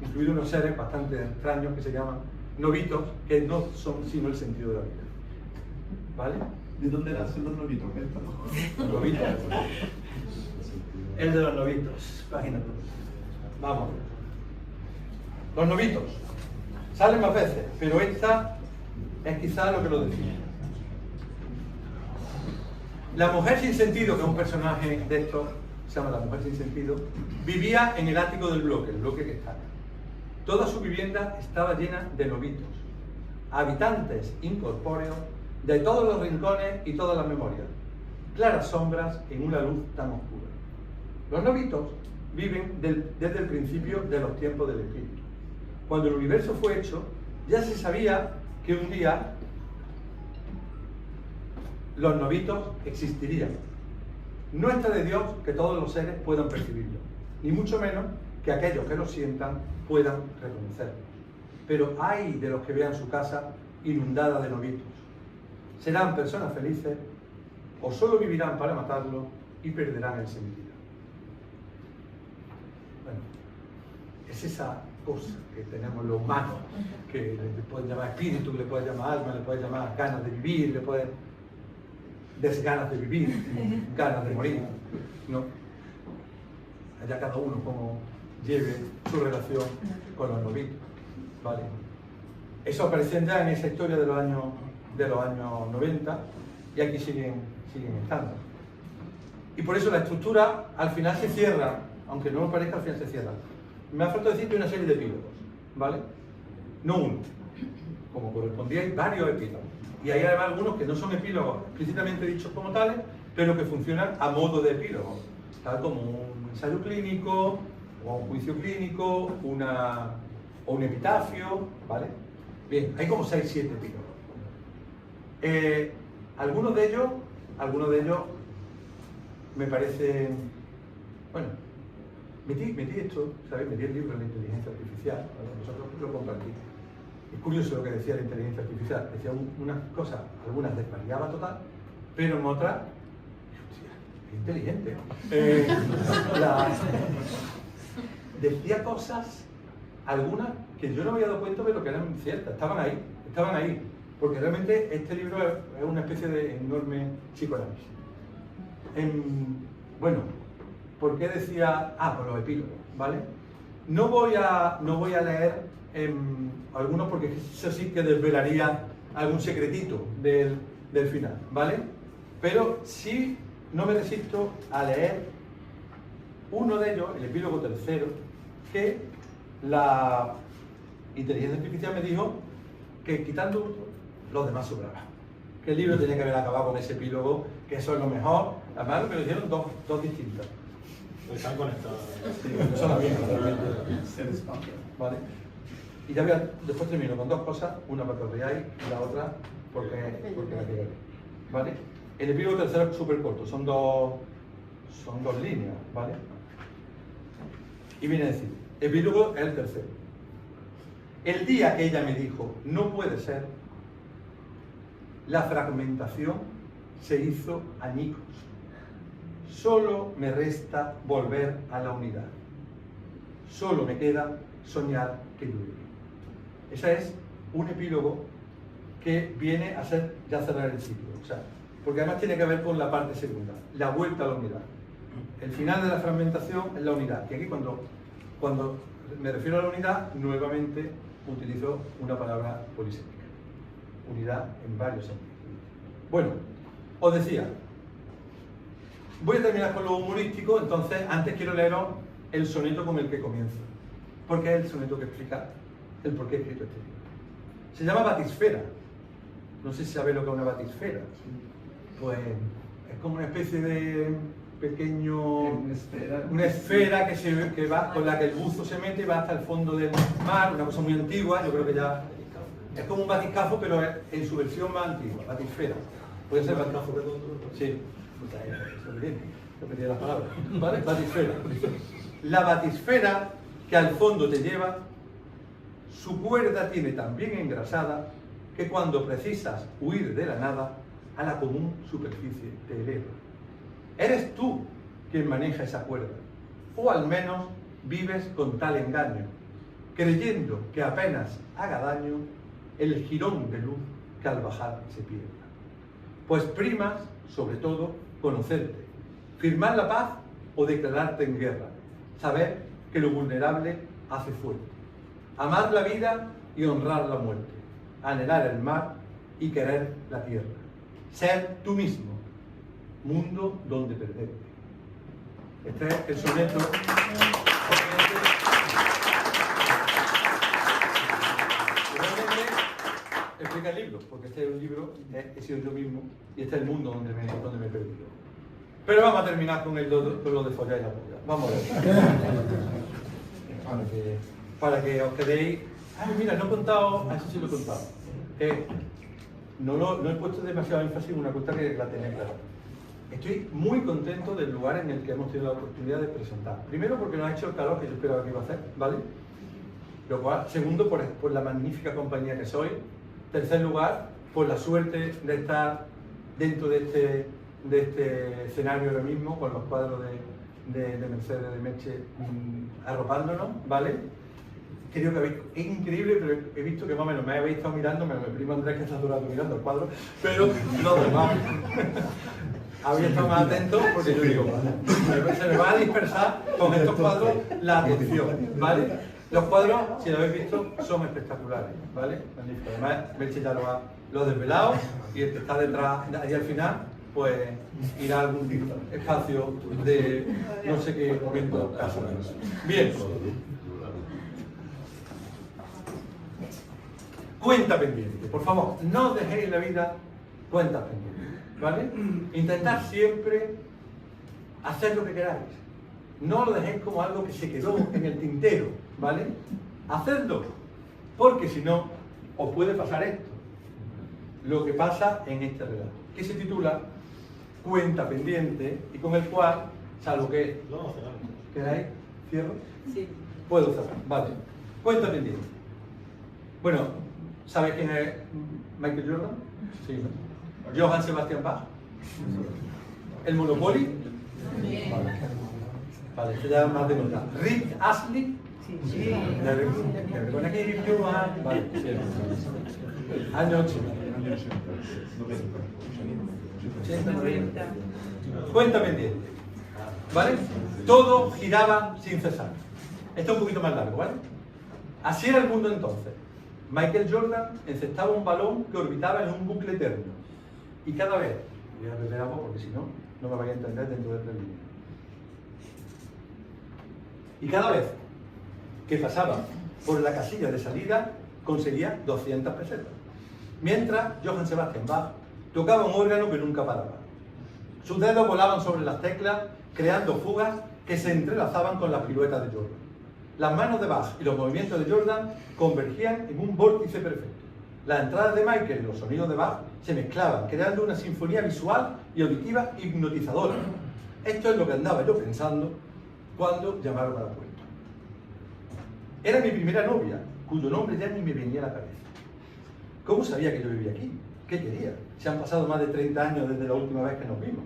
Speaker 3: incluidos unos seres bastante extraños que se llaman novitos, que no son sino el sentido de la vida. ¿Vale?
Speaker 4: ¿De dónde nacen los novitos?
Speaker 3: Los novitos. El de los novitos, imagínate. Vamos. Los novitos. Salen más veces, pero esta es quizá lo que lo define. La mujer sin sentido, que es un personaje de esto, se llama La mujer sin sentido, vivía en el ático del bloque, el bloque que está. Toda su vivienda estaba llena de novitos, habitantes incorpóreos de todos los rincones y todas las memorias, claras sombras en una luz tan oscura. Los novitos viven desde el principio de los tiempos del espíritu. Cuando el universo fue hecho, ya se sabía que un día los novitos existirían. No está de Dios que todos los seres puedan percibirlo, ni mucho menos que aquellos que lo sientan puedan reconocerlo. Pero hay de los que vean su casa inundada de novitos. Serán personas felices o solo vivirán para matarlo y perderán el sentido. Bueno, es esa cosa que tenemos los humanos, que le pueden llamar espíritu, le pueden llamar alma, le pueden llamar ganas de vivir, le pueden desganas de vivir, ganas de morir, ¿no? Allá cada uno como lleve su relación con los novitos, ¿vale? Eso aparece ya en esa historia de los años 90 y aquí siguen estando. Y por eso la estructura al final se cierra, aunque no lo parezca, al final se cierra. Me ha faltado decirte una serie de epílogos, ¿vale? No uno, como correspondía, hay varios epílogos. Y hay además algunos que no son epílogos explícitamente dichos como tales, pero que funcionan a modo de epílogo, tal como un ensayo clínico, o un juicio clínico, o un epitafio, ¿vale? Bien, hay como 6 o 7 epílogos. Algunos de ellos me parecen, bueno, metí esto, ¿sabéis? Metí el libro en la inteligencia artificial, ¿vale? Vosotros lo compartís. Es curioso lo que decía la inteligencia artificial, decía unas cosas, algunas desvariaba total, pero en otras, hostia, qué inteligente. Decía cosas, algunas que yo no me había dado cuenta, pero que eran ciertas, estaban ahí, porque realmente este libro es una especie de enorme psicoanálisis. Bueno, ¿por qué decía? Por los epílogos, ¿vale? No voy a leer algunos porque eso sí que desvelaría algún secretito del final, ¿vale? Pero sí no me resisto a leer uno de ellos, el epílogo tercero, que la inteligencia artificial me dijo que quitando los demás sobraban. Que el libro tenía que haber acabado con ese epílogo, que eso es lo mejor. Además, me lo hicieron dos distintas.
Speaker 2: Están conectados.
Speaker 3: Sí, son las mismas, realmente. ¿Vale? Y ya después termino con dos cosas, una para que os veáis y la otra porque la quiero ver. ¿Vale? El epílogo tercero es súper corto, son dos líneas, ¿vale? Y viene a decir, epílogo es el tercero. El día que ella me dijo, no puede ser, la fragmentación se hizo añicos. Solo me resta volver a la unidad. Solo me queda soñar que llueve. Ese es un epílogo que viene a ser ya cerrar el ciclo. O sea, porque además tiene que ver con la parte segunda, la vuelta a la unidad. El final de la fragmentación es la unidad. Y aquí cuando me refiero a la unidad, nuevamente utilizo una palabra polisémica. Unidad en varios sentidos. Bueno, os decía, voy a terminar con lo humorístico, entonces antes quiero leeros el soneto con el que comienzo, porque es el soneto que explica el por qué he escrito este libro. Se llama Batisfera. No sé si sabéis lo que es una batisfera. Pues es como una especie de pequeño... Una esfera que va, con la que el buzo se mete y va hasta el fondo del mar, una cosa muy antigua, yo creo que ya... Es como un batiscafo, pero en su versión más antigua, batisfera. Puede ser batiscafo redondo. Sí. Repetir las palabras. ¿Vale? Batisfera. La batisfera que al fondo te lleva, su cuerda tiene tan bien engrasada que cuando precisas huir de la nada, a la común superficie te eleva. Eres tú quien maneja esa cuerda, o al menos vives con tal engaño, creyendo que apenas haga daño el jirón de luz que al bajar se pierda. Pues primas, sobre todo, conocerte, firmar la paz o declararte en guerra, saber que lo vulnerable hace fuerte, amar la vida y honrar la muerte, anhelar el mar y querer la tierra, ser tú mismo, mundo donde perderte. Este es el soneto. Explica el libro, porque este es un libro, he sido yo mismo, y este es el mundo donde me he perdido. Pero vamos a terminar con lo de follar y la polla. Vamos a ver. Para que os quedéis... Ay, mira, no he contado... Eso sí lo he contado. No he puesto demasiado énfasis en una cosa que la tenéis clara. Estoy muy contento del lugar en el que hemos tenido la oportunidad de presentar. Primero porque nos ha hecho el calor que yo esperaba que iba a hacer, ¿vale? Lo cual, segundo, por la magnífica compañía que soy. Tercer lugar, por la suerte de estar dentro de este escenario ahora mismo, con los cuadros de Mercedes de Meche arropándonos, ¿vale? Creo que es increíble, pero he visto que más o menos me habéis estado mirando, menos mi primo Andrés que está todo el rato mirando el cuadro, pero los demás habéis estado más atentos porque yo digo, se me va a dispersar con estos cuadros la atención, ¿vale? Los cuadros, si lo habéis visto, son espectaculares, ¿vale? Magnífico. Además, Meche ya lo ha desvelado y el que está detrás, allí al final, pues irá a algún espacio de no sé qué momento caso. Bien. Cuenta pendiente, por favor, no dejéis la vida cuenta pendiente, ¿vale? Intentad siempre hacer lo que queráis. No lo dejéis como algo que se quedó en el tintero, ¿vale? Hacedlo, porque si no, os puede pasar esto. Lo que pasa en este relato, que se titula Cuenta pendiente, y con el cual, salvo que... ¿Queráis? ¿Cierro?
Speaker 1: Sí.
Speaker 3: Puedo cerrar, vale. Cuenta pendiente. Bueno, ¿sabéis quién es Michael Jordan? Sí, ¿no? Johann Sebastian Bach. ¿El Monopoly?
Speaker 1: Bien.
Speaker 3: Vale, este ya más de nota. Rick Astley.
Speaker 1: Sí.
Speaker 3: Vale, sí. Año 80. 80, 90. Cuenta pendiente. ¿Vale? Todo giraba sin cesar. Esto es un poquito más largo, ¿vale? Así era el mundo entonces. Michael Jordan encestaba un balón que orbitaba en un bucle eterno. Y cada vez, voy a beber agua porque si no, no me vais a entender dentro de 3 líneas. Y cada vez que pasaba por la casilla de salida, conseguía 200 pesetas. Mientras Johann Sebastian Bach tocaba un órgano que nunca paraba. Sus dedos volaban sobre las teclas, creando fugas que se entrelazaban con las piruetas de Jordan. Las manos de Bach y los movimientos de Jordan convergían en un vórtice perfecto. Las entradas de Michael y los sonidos de Bach se mezclaban, creando una sinfonía visual y auditiva hipnotizadora. Esto es lo que andaba yo pensando cuando llamaron a la puerta. Era mi primera novia, cuyo nombre ya ni me venía a la cabeza. ¿Cómo sabía que yo vivía aquí? ¿Qué quería? Se han pasado más de 30 años desde la última vez que nos vimos.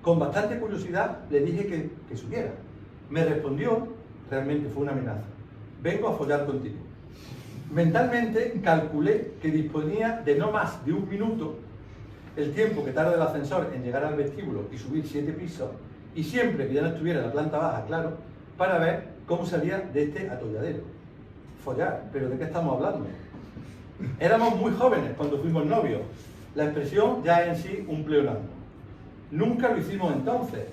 Speaker 3: Con bastante curiosidad le dije que subiera. Me respondió, realmente fue una amenaza: vengo a follar contigo. Mentalmente calculé que disponía de no más de 1 minuto, el tiempo que tarda el ascensor en llegar al vestíbulo y subir 7 pisos, y siempre que ya no estuviera en la planta baja, claro, para ver cómo salía de este atolladero. Follar, ¿pero de qué estamos hablando? Éramos muy jóvenes cuando fuimos novios. La expresión ya es en sí un pleonasmo. Nunca lo hicimos entonces.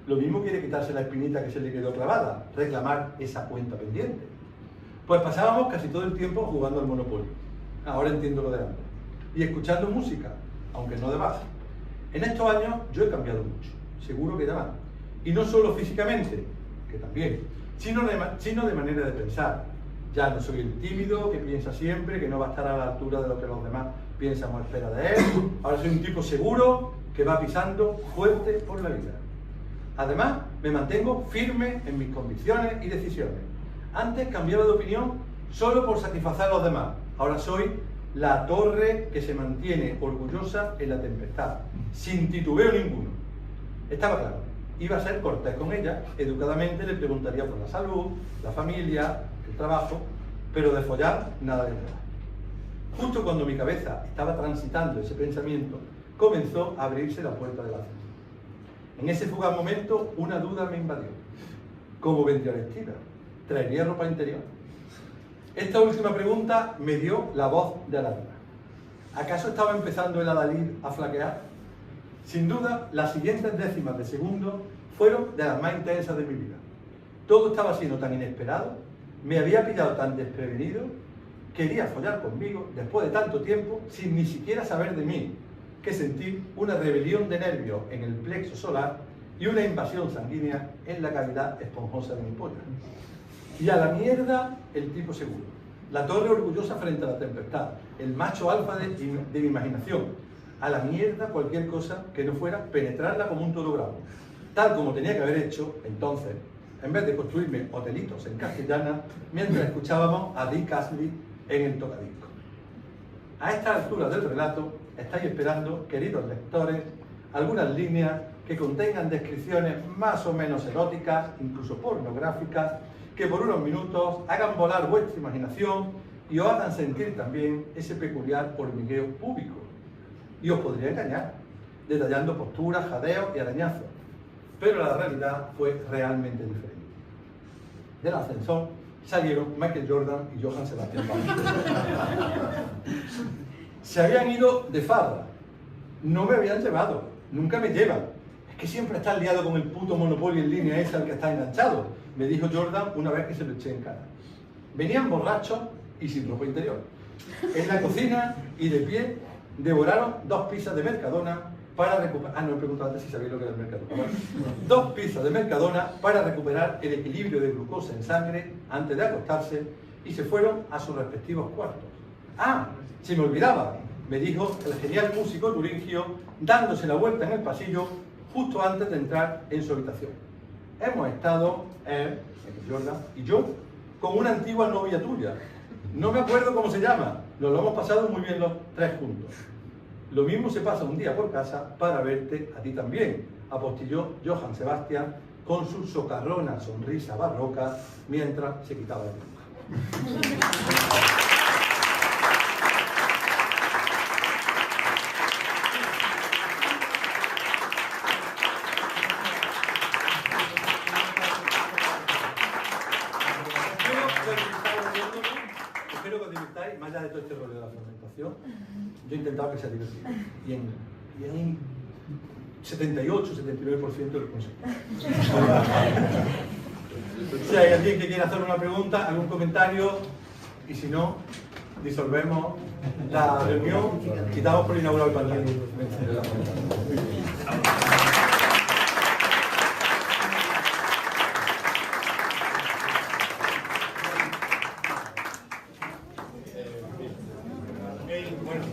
Speaker 3: Lo mismo quiere quitarse la espinita que se le quedó clavada, reclamar esa cuenta pendiente. Pues pasábamos casi todo el tiempo jugando al Monopoly. Ahora entiendo lo de antes. Y escuchando música, aunque no de Bach. En estos años yo he cambiado mucho, seguro que ya más. Y no solo físicamente, que también, sino de manera de pensar. Ya no soy el tímido que piensa siempre que no va a estar a la altura de lo que los demás piensan o esperan de él. Ahora soy un tipo seguro que va pisando fuerte por la vida. Además, me mantengo firme en mis convicciones y decisiones. Antes cambiaba de opinión solo por satisfacer a los demás. Ahora soy la torre que se mantiene orgullosa en la tempestad, sin titubeo ninguno. Estaba claro, iba a ser cortés con ella, educadamente le preguntaría por la salud, la familia, el trabajo, pero de follar, nada de nada. Justo cuando mi cabeza estaba transitando ese pensamiento, comenzó a abrirse la puerta del ascensor. En ese fugaz momento, una duda me invadió. ¿Cómo vendría vestida? ¿Traería ropa interior? Esta última pregunta me dio la voz de alarma. ¿Acaso estaba empezando el adalid a flaquear? Sin duda, las siguientes décimas de segundo fueron de las más intensas de mi vida. Todo estaba siendo tan inesperado, me había pillado tan desprevenido, quería follar conmigo después de tanto tiempo sin ni siquiera saber de mí, que sentí una rebelión de nervios en el plexo solar y una invasión sanguínea en la cavidad esponjosa de mi polla. Y a la mierda el tipo seguro, la torre orgullosa frente a la tempestad, el macho alfa de mi imaginación. A la mierda cualquier cosa que no fuera penetrarla como un toro tal como tenía que haber hecho entonces, en vez de construirme hotelitos en castellana mientras escuchábamos a Dick Astley en el tocadisco. A esta altura del relato estáis esperando, queridos lectores, algunas líneas que contengan descripciones más o menos eróticas, incluso pornográficas, que por unos minutos hagan volar vuestra imaginación y os hagan sentir también ese peculiar hormigueo púbico. Y os podría engañar, detallando posturas, jadeos y arañazos, pero la realidad fue realmente diferente. Del ascensor salieron Michael Jordan y Johann Sebastian Bach. Se habían ido de farra, no me habían llevado, nunca me llevan. Es que siempre estás liado con el puto Monopoly en línea ese al que está enganchado, me dijo Jordan una vez que se lo eché en cara. Venían borrachos y sin ropa interior. En la cocina y de pie devoraron 2 pizzas de Mercadona para recuperar... no he preguntado antes si sabéis lo que era el Mercadona. Bueno, 2 pizzas de Mercadona para recuperar el equilibrio de glucosa en sangre antes de acostarse y se fueron a sus respectivos cuartos. ¡Ah! Se me olvidaba, me dijo el genial músico turingio dándose la vuelta en el pasillo justo antes de entrar en su habitación. Hemos estado, él, Jordan y yo, con una antigua novia tuya. No me acuerdo cómo se llama, nos lo hemos pasado muy bien los 3 juntos. Lo mismo se pasa un día por casa para verte a ti también, apostilló Johann Sebastian con su socarrona sonrisa barroca mientras se quitaba la peluca. Espero que os divirtáis, más allá de todo este rollo de la fermentación. Yo he intentado que sea divertido. Y en un 78-79% lo consigo. Si hay alguien que quiera hacer una pregunta, algún comentario, y si no, disolvemos la reunión y damos por inaugurado el panel. Bueno,